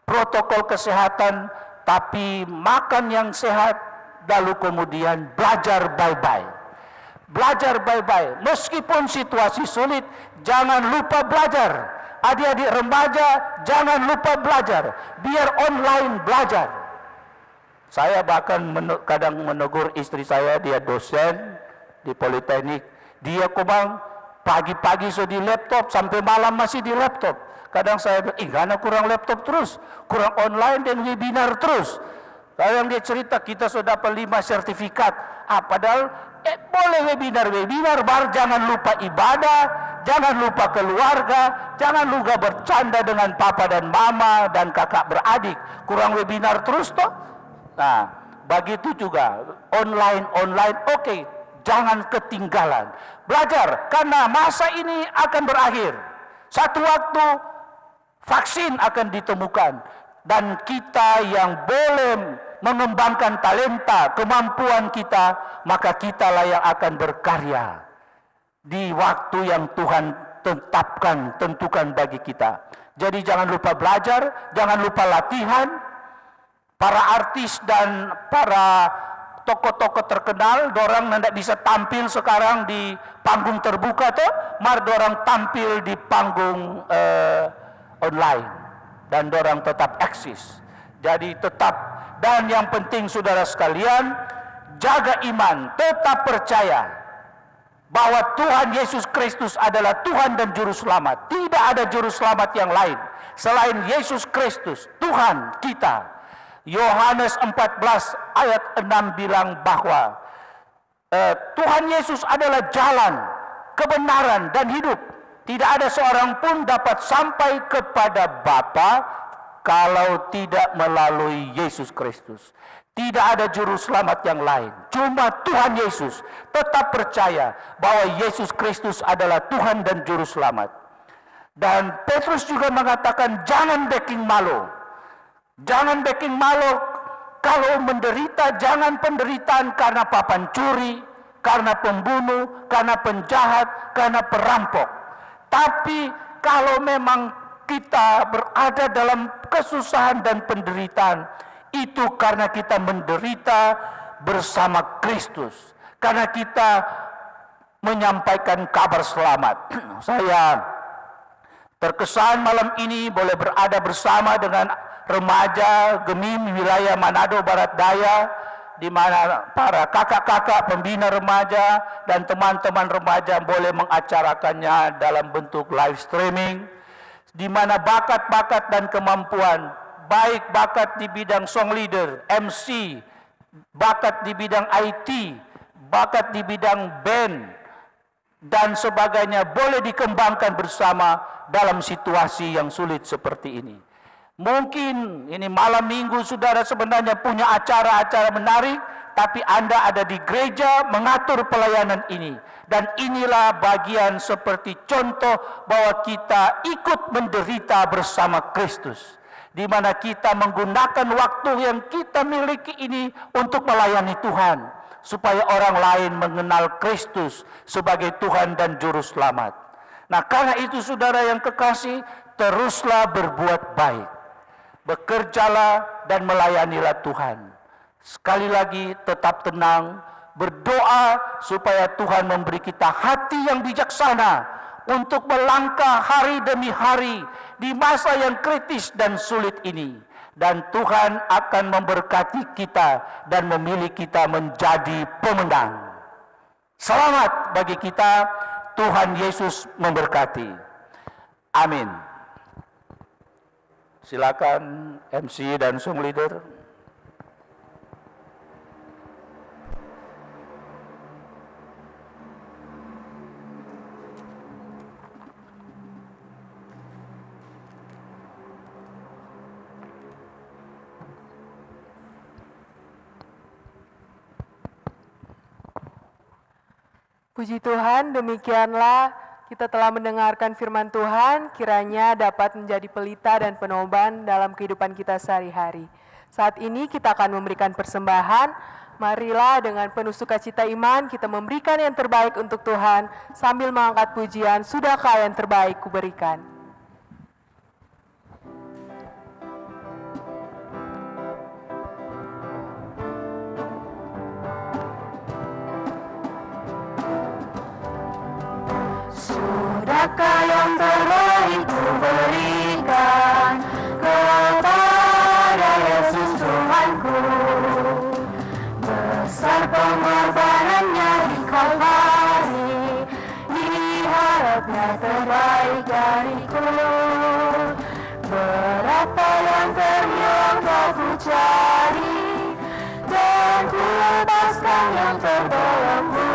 protokol kesehatan, tapi makan yang sehat, lalu kemudian belajar baik-baik. Belajar baik-baik, meskipun situasi sulit, jangan lupa belajar. Adik-adik remaja, jangan lupa belajar. Biar online belajar. Saya bahkan kadang menegur istri saya, dia dosen di Politeknik. Dia kumang pagi-pagi sudah di laptop, sampai malam masih di laptop. Kadang saya bilang, karena kurang laptop terus, kurang online dan webinar terus. Kadang dia cerita, kita sudah dapat 5 sertifikat. Padahal boleh webinar, baru jangan lupa ibadah, jangan lupa keluarga, jangan lupa bercanda dengan papa dan mama dan kakak beradik. Kurang webinar terus toh. Nah, begitu juga online, oke, jangan ketinggalan. Belajar, karena masa ini akan berakhir. Satu waktu vaksin akan ditemukan, dan kita yang boleh mengembangkan talenta, kemampuan kita, maka kitalah yang akan berkarya di waktu yang Tuhan tetapkan, tentukan bagi kita. Jadi jangan lupa belajar, jangan lupa latihan. Para artis dan para tokoh-tokoh terkenal, dorang tidak bisa tampil sekarang di panggung terbuka tuh, mar dorang tampil di panggung online, dan dorang tetap eksis. Jadi tetap. Dan yang penting saudara sekalian, jaga iman, tetap percaya bahwa Tuhan Yesus Kristus adalah Tuhan dan Juru Selamat. Tidak ada Juru Selamat yang lain selain Yesus Kristus, Tuhan kita. Yohanes 14 ayat 6 bilang bahwa Tuhan Yesus adalah jalan, kebenaran dan hidup. Tidak ada seorang pun dapat sampai kepada Bapa kalau tidak melalui Yesus Kristus. Tidak ada juru selamat yang lain, cuma Tuhan Yesus. Tetap percaya bahwa Yesus Kristus adalah Tuhan dan juru selamat. Dan Petrus juga mengatakan jangan backing malu. Jangan backing malu kalau menderita, jangan penderitaan karena papan curi, karena pembunuh, karena penjahat, karena perampok. Tapi kalau memang kita berada dalam kesusahan dan penderitaan, itu karena kita menderita bersama Kristus. Karena kita menyampaikan kabar selamat. Saya terkesan malam ini boleh berada bersama dengan remaja Gemim wilayah Manado Barat Daya, di mana para kakak-kakak pembina remaja dan teman-teman remaja boleh mengacarakannya dalam bentuk live streaming, di mana bakat-bakat dan kemampuan, baik bakat di bidang song leader, MC, bakat di bidang IT, bakat di bidang band, dan sebagainya boleh dikembangkan bersama dalam situasi yang sulit seperti ini. Mungkin ini malam minggu saudara sebenarnya punya acara-acara menarik, tapi Anda ada di gereja mengatur pelayanan ini. Dan inilah bagian seperti contoh bahwa kita ikut menderita bersama Kristus, di mana kita menggunakan waktu yang kita miliki ini untuk melayani Tuhan, supaya orang lain mengenal Kristus sebagai Tuhan dan Juru Selamat. Nah, karena itu saudara yang kekasih, teruslah berbuat baik. Bekerjalah dan melayanilah Tuhan. Sekali lagi tetap tenang, berdoa supaya Tuhan memberi kita hati yang bijaksana untuk melangkah hari demi hari di masa yang kritis dan sulit ini. Dan Tuhan akan memberkati kita dan memilih kita menjadi pemenang. Selamat bagi kita, Tuhan Yesus memberkati. Amin. Silakan MC dan song leader. Puji Tuhan, demikianlah kita telah mendengarkan firman Tuhan, kiranya dapat menjadi pelita dan penoban dalam kehidupan kita sehari-hari. Saat ini kita akan memberikan persembahan, marilah dengan penuh sukacita iman kita memberikan yang terbaik untuk Tuhan, sambil mengangkat pujian, sudahkah yang terbaik kuberikan. Sudahkah yang terbaik kuberikan kepada Yesus Tuhanku? Besar pengorbanannya di Kalvari, diharapnya terbaik dariku. Berapa yang ternyata ku cari, dan ku lepaskan yang terbelenggu.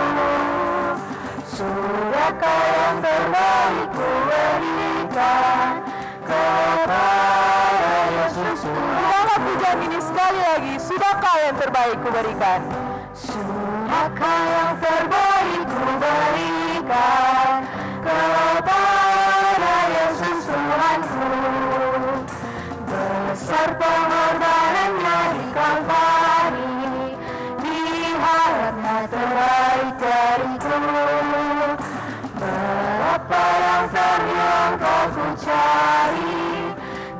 Sudahkah yang terbaik ku berikan kepada Yesus Tuhan? Ulangi pujian ini sekali lagi, sudahkah yang terbaik kuberikan? Sudahkah yang terbaik ku berikan kepada Yesus Tuhanku? Besar pengorbanannya di Kalvari, diharapnya terbaik dariku. Berapa yang terhilang telah ku cari,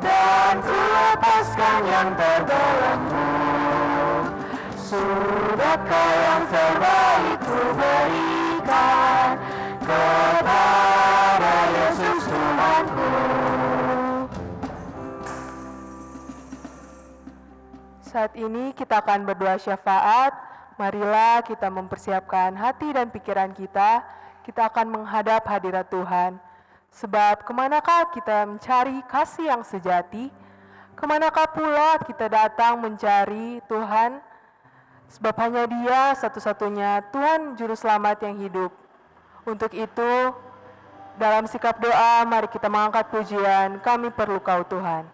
dan ku lepaskan yang terbelenggu. Sudahkah yang terbaik ku berikan kepada Yesus Tuhanku? Saat ini kita akan berdoa syafaat. Marilah kita mempersiapkan hati dan pikiran kita. Kita akan menghadap hadirat Tuhan. Sebab kemanakah kita mencari kasih yang sejati? Kemanakah pula kita datang mencari Tuhan? Sebab hanya Dia satu-satunya Tuhan Juru Selamat yang hidup. Untuk itu, dalam sikap doa, mari kita mengangkat pujian, kami perlu Kau Tuhan.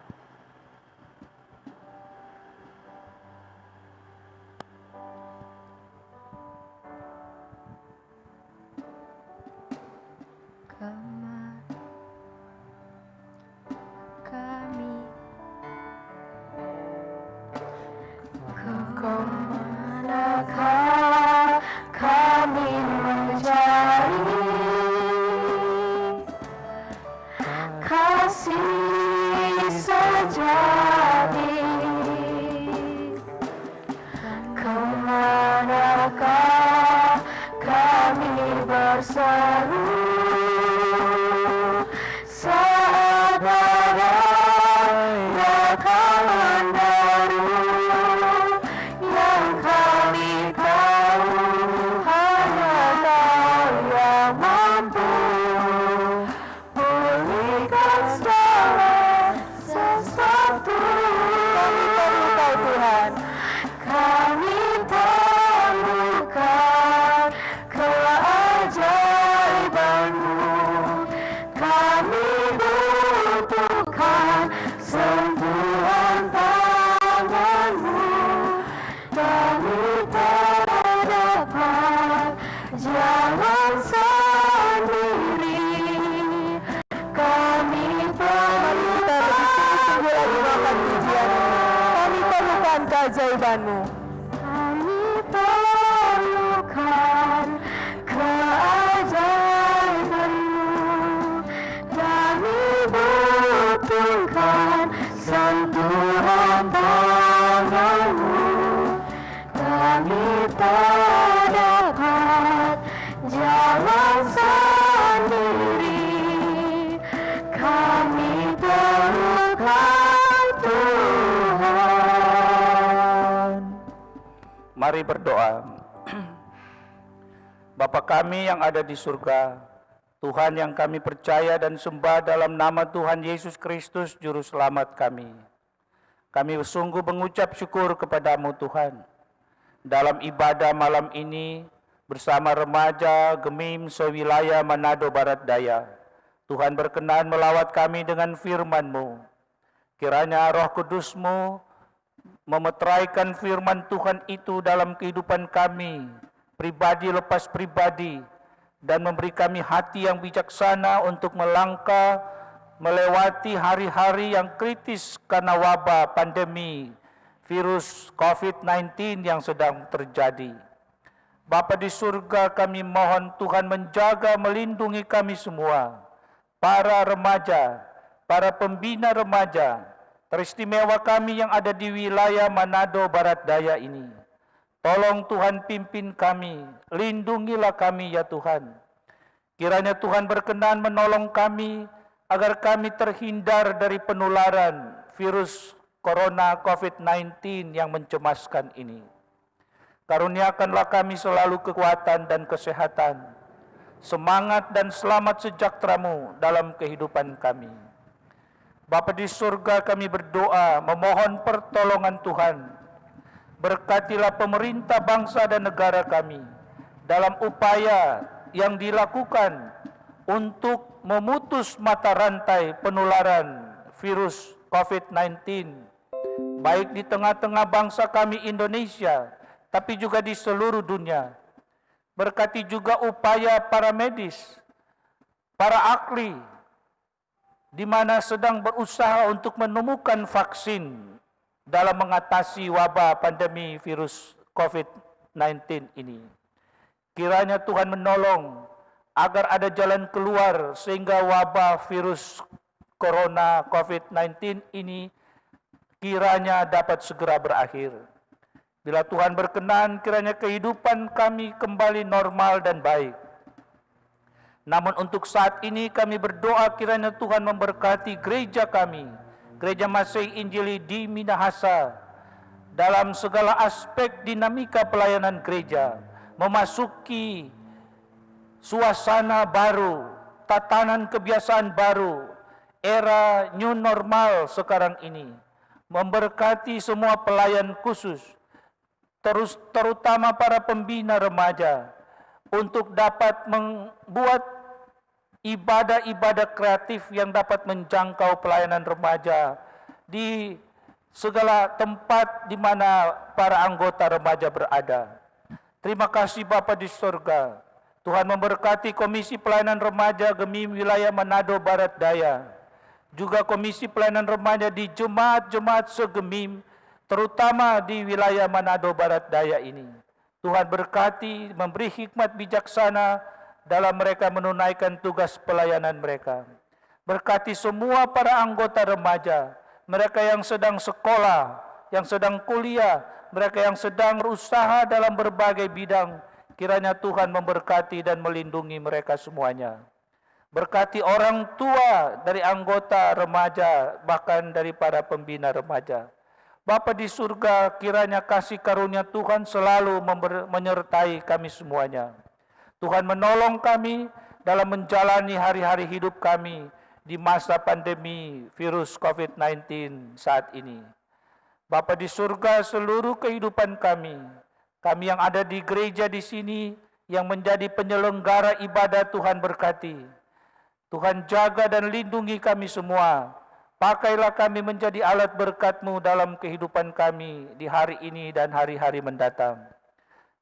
Mari berdoa. Bapa kami yang ada di surga, Tuhan yang kami percaya dan sembah dalam nama Tuhan Yesus Kristus, Juru Selamat kami. Kami sungguh mengucap syukur kepadamu Tuhan. Dalam ibadah malam ini, bersama remaja Gemim sewilayah Manado Barat Daya, Tuhan berkenan melawat kami dengan firman-Mu. Kiranya Roh Kudus-Mu memeteraikan firman Tuhan itu dalam kehidupan kami, pribadi lepas pribadi, dan memberi kami hati yang bijaksana untuk melangkah melewati hari-hari yang kritis karena wabah pandemi virus COVID-19 yang sedang terjadi. Bapa di surga, kami mohon Tuhan menjaga, melindungi kami semua, para remaja, para pembina remaja, teristimewa kami yang ada di wilayah Manado Barat Daya ini. Tolong Tuhan pimpin kami, lindungilah kami ya Tuhan. Kiranya Tuhan berkenan menolong kami agar kami terhindar dari penularan virus corona COVID-19 yang mencemaskan ini. Karuniakanlah kami selalu kekuatan dan kesehatan, semangat dan selamat sejahtera-Mu dalam kehidupan kami. Bapa di surga, kami berdoa memohon pertolongan Tuhan. Berkatilah pemerintah bangsa dan negara kami dalam upaya yang dilakukan untuk memutus mata rantai penularan virus COVID-19, baik di tengah-tengah bangsa kami Indonesia, tapi juga di seluruh dunia. Berkati juga upaya para medis, para ahli, di mana sedang berusaha untuk menemukan vaksin dalam mengatasi wabah pandemi virus COVID-19 ini. Kiranya Tuhan menolong agar ada jalan keluar sehingga wabah virus corona COVID-19 ini kiranya dapat segera berakhir. Bila Tuhan berkenan, kiranya kehidupan kami kembali normal dan baik. Namun untuk saat ini kami berdoa kiranya Tuhan memberkati gereja kami, Gereja Masehi Injili di Minahasa, dalam segala aspek dinamika pelayanan gereja, memasuki suasana baru, tatanan kebiasaan baru, era new normal sekarang ini. Memberkati semua pelayan khusus, terutama para pembina remaja, untuk dapat membuat ibadah-ibadah kreatif yang dapat menjangkau pelayanan remaja di segala tempat di mana para anggota remaja berada. Terima kasih Bapa di surga. Tuhan memberkati Komisi Pelayanan Remaja Gemim wilayah Manado Barat Daya, juga Komisi Pelayanan Remaja di jemaat-jemaat segemim, terutama di wilayah Manado Barat Daya ini. Tuhan berkati, memberi hikmat bijaksana dalam mereka menunaikan tugas pelayanan mereka. Berkati semua para anggota remaja, mereka yang sedang sekolah, yang sedang kuliah, mereka yang sedang berusaha dalam berbagai bidang. Kiranya Tuhan memberkati dan melindungi mereka semuanya. Berkati orang tua dari anggota remaja, bahkan dari para pembina remaja. Bapa di surga, kiranya kasih karunia Tuhan selalu menyertai kami semuanya. Tuhan menolong kami dalam menjalani hari-hari hidup kami di masa pandemi virus COVID-19 saat ini. Bapa di surga, seluruh kehidupan kami yang ada di gereja di sini, yang menjadi penyelenggara ibadah, Tuhan berkati. Tuhan jaga dan lindungi kami semua. Pakailah kami menjadi alat berkat-Mu dalam kehidupan kami di hari ini dan hari-hari mendatang.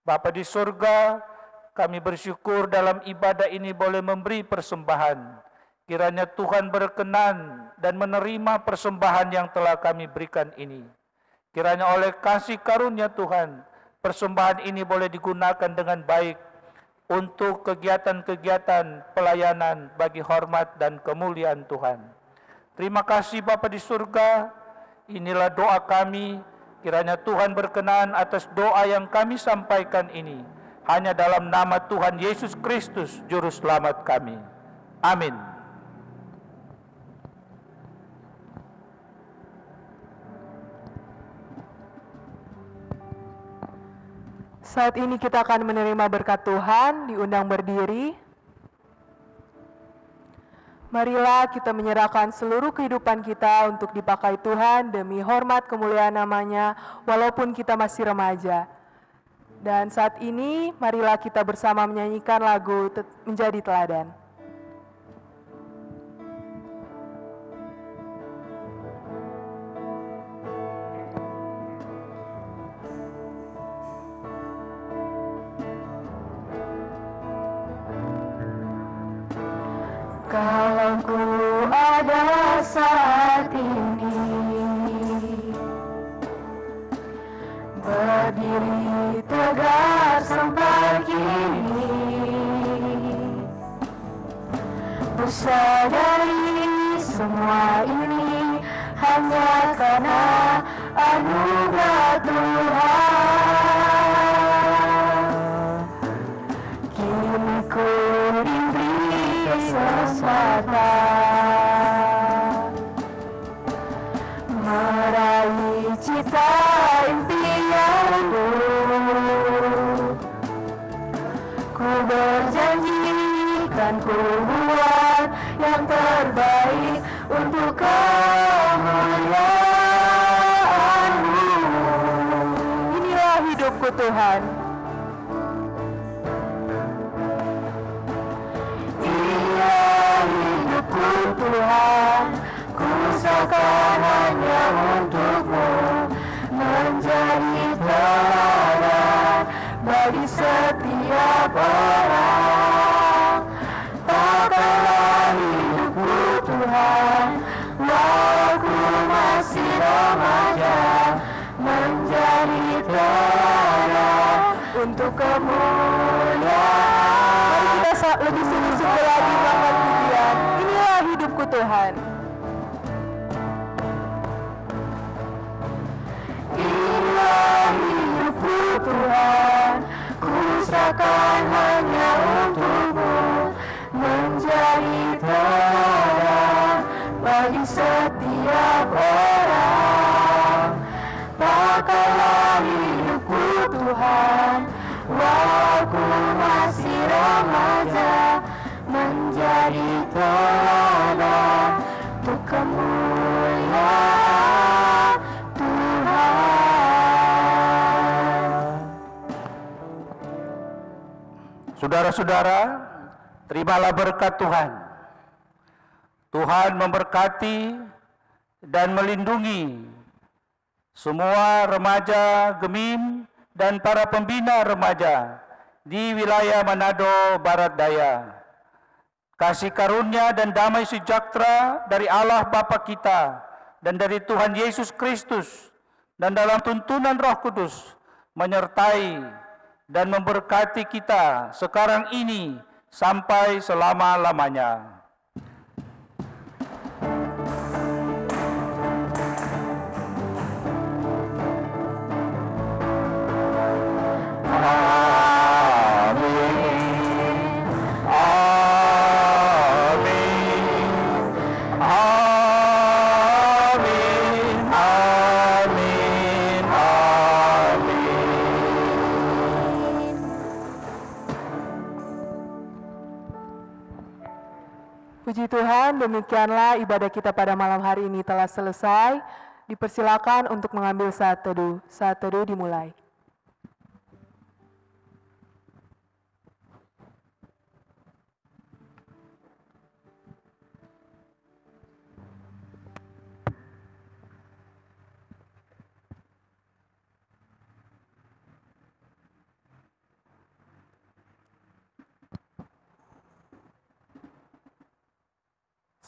Bapa di surga, kami bersyukur dalam ibadah ini boleh memberi persembahan. Kiranya Tuhan berkenan dan menerima persembahan yang telah kami berikan ini. Kiranya oleh kasih karunia Tuhan, persembahan ini boleh digunakan dengan baik untuk kegiatan-kegiatan pelayanan bagi hormat dan kemuliaan Tuhan. Terima kasih Bapa di surga, inilah doa kami. Kiranya Tuhan berkenan atas doa yang kami sampaikan ini. Hanya dalam nama Tuhan Yesus Kristus, Juru Selamat kami. Amin. Saat ini kita akan menerima berkat Tuhan, diundang berdiri. Marilah kita menyerahkan seluruh kehidupan kita untuk dipakai Tuhan demi hormat kemuliaan namanya, walaupun kita masih remaja. Dan saat ini, marilah kita bersama menyanyikan lagu Menjadi Teladan. Kalau ku ada saat ini, berdiri tegak sampai kini, ku sadari semua ini hanya karena anugerah Tuhan. Kini ku diberi kesempatan meraih cita impianku. Ku berjanji kan ku buat yang terbaik untuk kemuliaan-Mu. Inilah hidupku Tuhan. Tuhan, ku serahkan hanya untuk-Mu, menjadi teladan bagi setiap orang. Pakailah hidupku Tuhan, walau ku masih remaja, menjadi teladan untuk kemuliaan. Mari kita lebih sungguh-sungguh lagi mengangkat pujian. Inilah hidupku Tuhan. Inilah hidupku Tuhan, ku serahkan hanya untuk-Mu, menjadi teladan bagi setiap orang. Pakailah hidupku Tuhan, walau ku masih remaja, menjadi teladan untuk kemuliaan Tuhan. Saudara-saudara, terimalah berkat Tuhan. Tuhan memberkati dan melindungi semua remaja Gemim dan para pembina remaja di wilayah Manado Barat Daya. Kasih karunia dan damai sejahtera dari Allah Bapa kita dan dari Tuhan Yesus Kristus dan dalam tuntunan Roh Kudus menyertai dan memberkati kita sekarang ini sampai selama-lamanya. Puji Tuhan, demikianlah ibadah kita pada malam hari ini telah selesai. Dipersilakan untuk mengambil saat teduh. Saat teduh dimulai.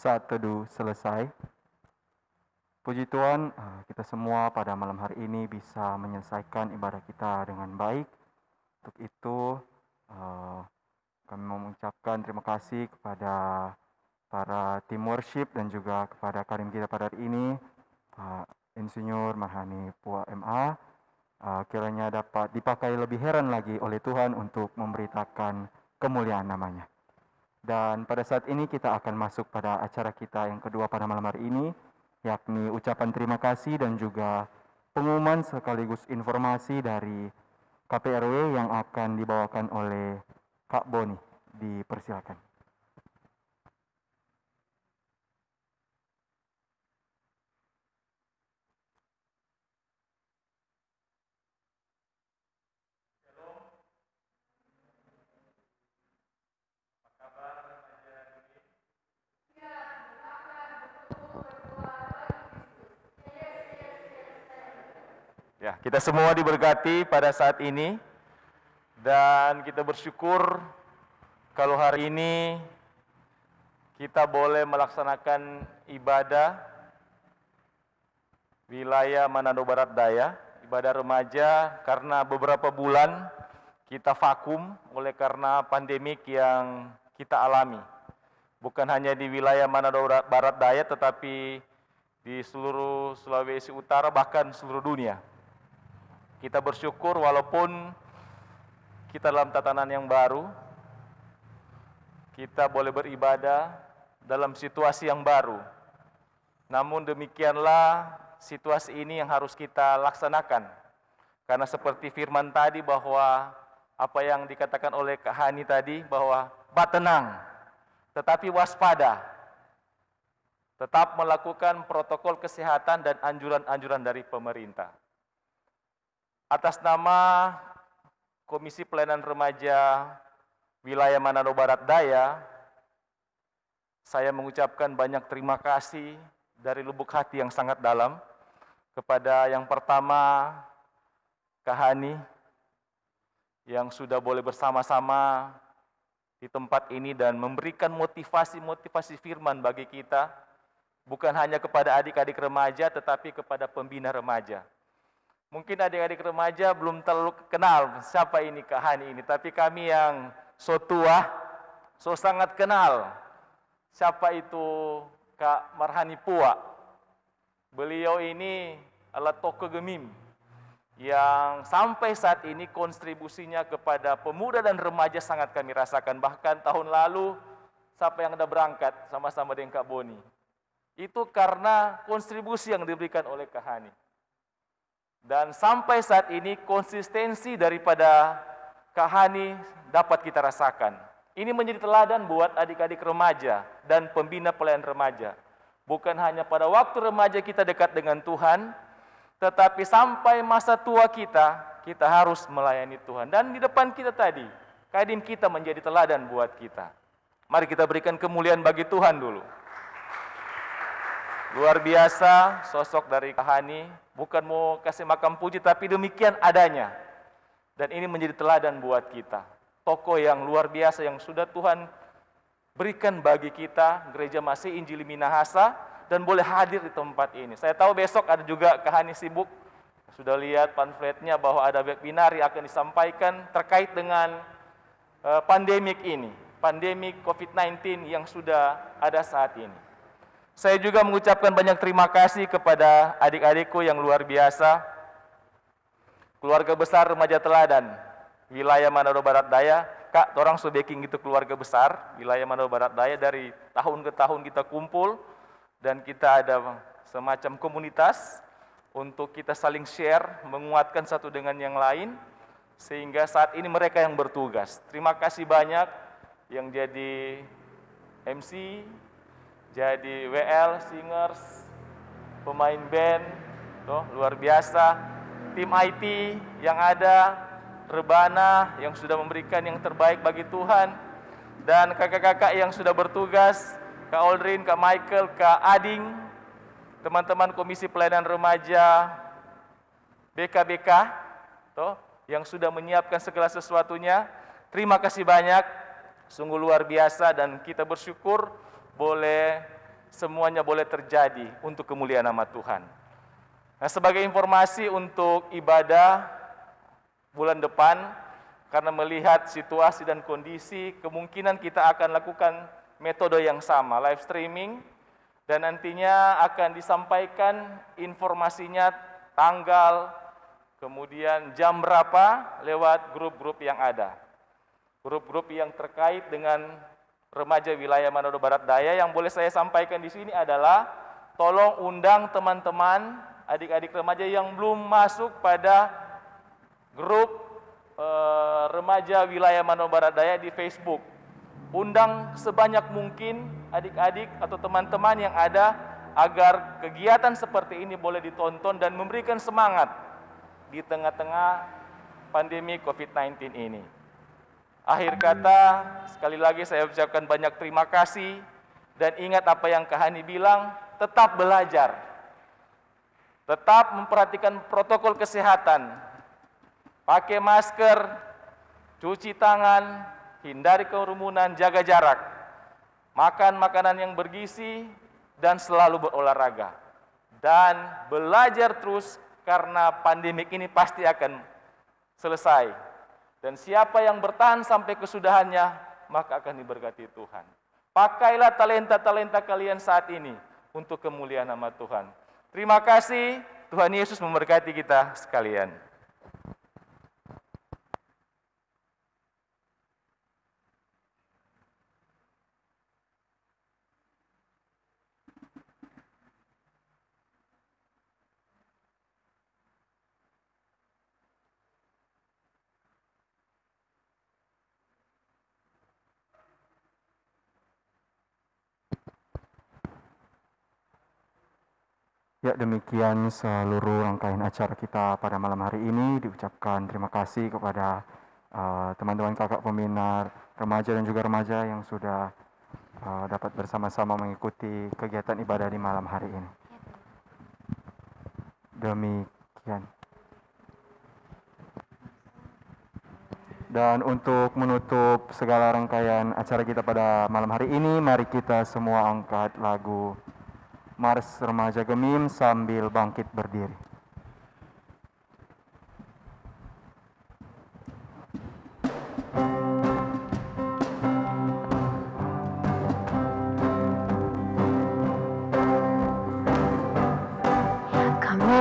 Saat teduh selesai. Puji Tuhan, kita semua pada malam hari ini bisa menyelesaikan ibadah kita dengan baik. Untuk itu, kami mengucapkan terima kasih kepada para tim worship dan juga kepada karim kita pada hari ini, Pak Insinyur Marhani Pua MA. Kiranya dapat dipakai lebih heran lagi oleh Tuhan untuk memberitakan kemuliaan namanya. Dan pada saat ini kita akan masuk pada acara kita yang kedua pada malam hari ini, yakni ucapan terima kasih dan juga pengumuman sekaligus informasi dari KPRW yang akan dibawakan oleh Kak Boni. Dipersilakan. Ya, kita semua diberkati pada saat ini dan kita bersyukur kalau hari ini kita boleh melaksanakan ibadah wilayah Manado Barat Daya, ibadah remaja karena beberapa bulan kita vakum oleh karena pandemik yang kita alami. Bukan hanya di wilayah Manado Barat Daya tetapi di seluruh Sulawesi Utara bahkan seluruh dunia. Kita bersyukur walaupun kita dalam tatanan yang baru, kita boleh beribadah dalam situasi yang baru. Namun demikianlah situasi ini yang harus kita laksanakan. Karena seperti firman tadi bahwa apa yang dikatakan oleh Kak Hani tadi bahwa tenang, tetapi waspada. Tetap melakukan protokol kesehatan dan anjuran-anjuran dari pemerintah. Atas nama Komisi Pelayanan Remaja Wilayah Manado Barat Daya, saya mengucapkan banyak terima kasih dari lubuk hati yang sangat dalam kepada yang pertama Kak Hani yang sudah boleh bersama-sama di tempat ini dan memberikan motivasi-motivasi firman bagi kita, bukan hanya kepada adik-adik remaja tetapi kepada pembina remaja. Mungkin adik-adik remaja belum terlalu kenal siapa ini Kak Hani ini, tapi kami yang so tua, so sangat kenal siapa itu Kak Marhani Pua. Beliau ini adalah tokoh Gemim yang sampai saat ini kontribusinya kepada pemuda dan remaja sangat kami rasakan. Bahkan tahun lalu, siapa yang ada berangkat sama-sama dengan Kak Boni. Itu karena kontribusi yang diberikan oleh Kak Hani. Dan sampai saat ini konsistensi daripada Kak Hani dapat kita rasakan. Ini menjadi teladan buat adik-adik remaja dan pembina pelayanan remaja. Bukan hanya pada waktu remaja kita dekat dengan Tuhan, tetapi sampai masa tua kita harus melayani Tuhan. Dan di depan kita tadi, Kadin kita menjadi teladan buat kita. Mari kita berikan kemuliaan bagi Tuhan dulu. Luar biasa sosok dari Kak Hani, bukan mau kasih makam puji, tapi demikian adanya. Dan ini menjadi teladan buat kita. Tokoh yang luar biasa yang sudah Tuhan berikan bagi kita, Gereja Masih Injili Minahasa, dan boleh hadir di tempat ini. Saya tahu besok ada juga Kak Hani sibuk, sudah lihat pamfletnya bahwa ada webinar yang akan disampaikan terkait dengan pandemik ini, pandemik COVID-19 yang sudah ada saat ini. Saya juga mengucapkan banyak terima kasih kepada adik-adikku yang luar biasa, keluarga besar remaja teladan, wilayah Manado Barat Daya. Kak, orang baking itu keluarga besar, wilayah Manado Barat Daya, dari tahun ke tahun kita kumpul, dan kita ada semacam komunitas, untuk kita saling share, menguatkan satu dengan yang lain, sehingga saat ini mereka yang bertugas. Terima kasih banyak yang jadi MC, jadi WL, singers, pemain band, luar biasa, tim IT yang ada, Rebana yang sudah memberikan yang terbaik bagi Tuhan, dan kakak-kakak yang sudah bertugas, Kak Aldrin, Kak Michael, Kak Ading, teman-teman Komisi Pelayanan Remaja BKBK, yang sudah menyiapkan segala sesuatunya. Terima kasih banyak, sungguh luar biasa, dan kita bersyukur semuanya boleh terjadi untuk kemuliaan nama Tuhan. Nah, sebagai informasi untuk ibadah bulan depan, karena melihat situasi dan kondisi, kemungkinan kita akan lakukan metode yang sama, live streaming, dan nantinya akan disampaikan informasinya, tanggal, kemudian jam berapa, lewat grup-grup yang ada. Grup-grup yang terkait dengan remaja wilayah Manado Barat Daya. Yang boleh saya sampaikan di sini adalah, tolong undang teman-teman, adik-adik remaja yang belum masuk pada grup remaja wilayah Manado Barat Daya di Facebook. Undang sebanyak mungkin adik-adik atau teman-teman yang ada agar kegiatan seperti ini boleh ditonton dan memberikan semangat di tengah-tengah pandemi COVID-19 ini. Akhir kata, sekali lagi saya ucapkan banyak terima kasih dan ingat apa yang Kak Hani bilang, tetap belajar. Tetap memperhatikan protokol kesehatan. Pakai masker, cuci tangan, hindari kerumunan, jaga jarak. Makan makanan yang bergizi dan selalu berolahraga. Dan belajar terus karena pandemik ini pasti akan selesai. Dan siapa yang bertahan sampai kesudahannya, maka akan diberkati Tuhan. Pakailah talenta-talenta kalian saat ini untuk kemuliaan nama Tuhan. Terima kasih, Tuhan Yesus memberkati kita sekalian. Ya, demikian seluruh rangkaian acara kita pada malam hari ini. Diucapkan terima kasih kepada teman-teman kakak pembina remaja dan juga remaja yang sudah dapat bersama-sama mengikuti kegiatan ibadah di malam hari ini. Demikian. Dan untuk menutup segala rangkaian acara kita pada malam hari ini, mari kita semua angkat lagu Mars Remaja Gemim sambil bangkit berdiri. Kami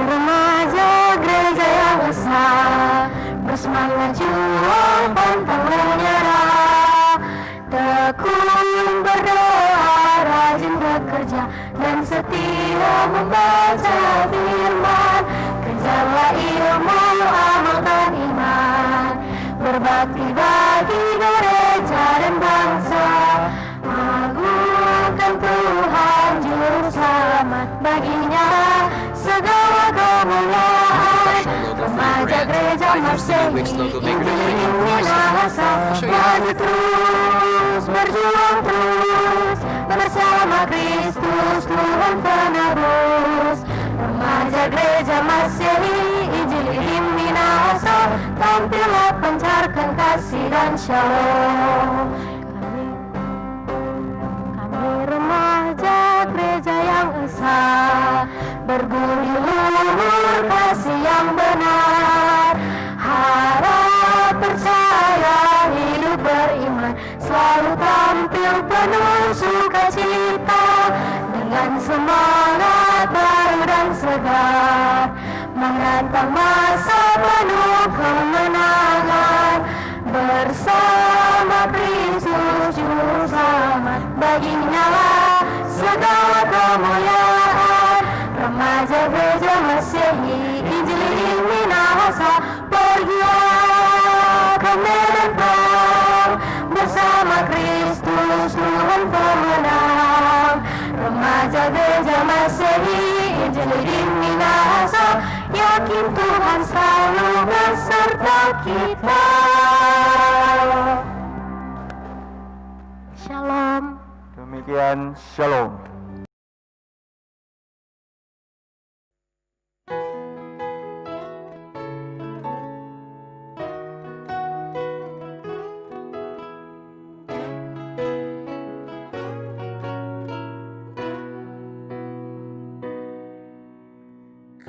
remaja gereja yang besar, bersemangat juang pantang menyerah, tekun berdoa, rajin bekerja dan setia membaca firman. Kerjalah ilmu, amalkan iman, berbakti bagi gereja dan bangsa, agungkan Tuhan juru selamat, baginya segala kemuliaan. Remaja gereja Masehi, Injil Minahasa, maju terus, berjuang terus, bersama Kristus Tuhan penebus. Remaja gereja Masehi, Injil Minahasa, tampillah pancarkan kasih dan shalom. Kami remaja gereja yang esa, bergulir luhur kasih yang benar, harap percaya hidup beriman, selalu tampil penuh sukacita, dengan semangat baru dan segar, menantang masa penuh kemenangan, bersama Kristus juru selamat, baginya segala kemuliaan. Remaja gereja Masehi, Injil Minahasa, pergilah ke medan perang, bersama Kristus Tuhan pemenang. Remaja gereja Masehi, Injil Minahasa, yakin Tuhan selalu beserta kita. Shalom. Demikian, shalom.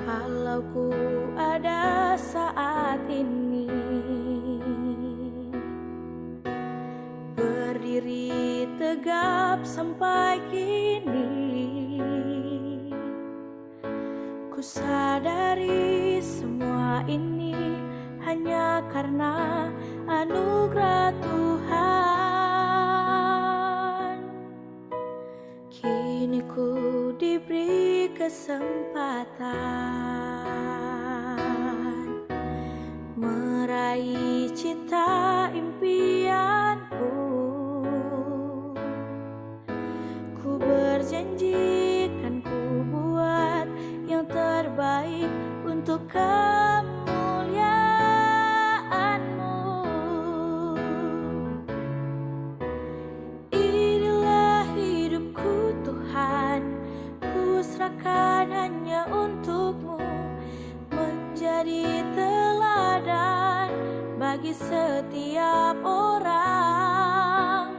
Kalau ku ada saat ini, berdiri tegap sampai kini, ku sadari semua ini hanya karena anugerah Tuhan. Kini ku diberi kesempatan meraih cita impianku. Ku berjanji kan ku buat yang terbaik untuk kemuliaan-Mu. Inilah hidupku Tuhan, ku serahkan hanya untuk-Mu, menjadi teladan bagi setiap orang.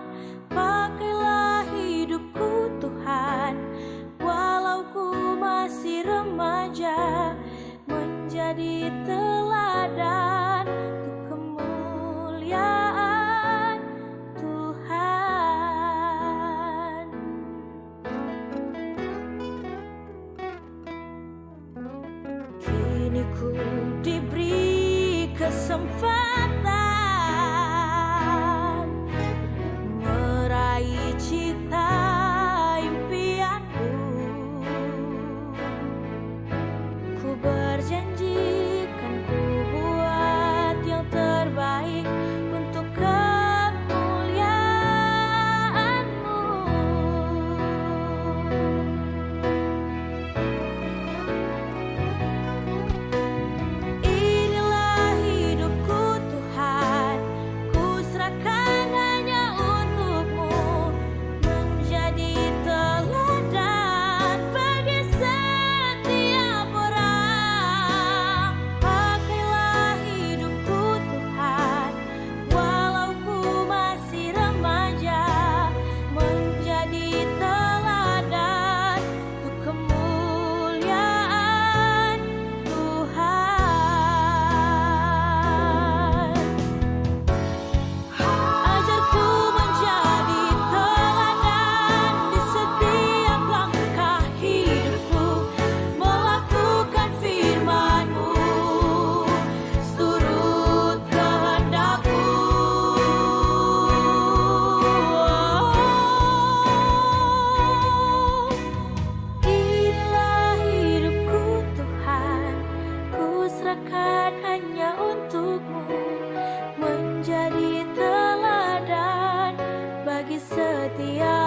Pakailah hidupku Tuhan, walau ku masih remaja, menjadi teladan untuk kemuliaan Tuhan. Kini ku diberi kesempatan meraih cita impianku. Ku berjanji kan ku buat yang terbaik untuk kemuliaan-Mu. Inilah hidupku Tuhan, ku serahkan hanya untuk-Mu, menjadi teladan bagi setiap orang. Pakailah hidupku Tuhan, walau ku masih remaja, menjadi teladan untuk kemuliaan Tuhan. Ajarku menjadi teladan di setiap langkah hidupku, melakukan firman-Mu, seturut kehendak-Mu. Inilah hidupku Tuhan, ku serahkan hanya untuk-Mu, menjadi teladan bagi setiap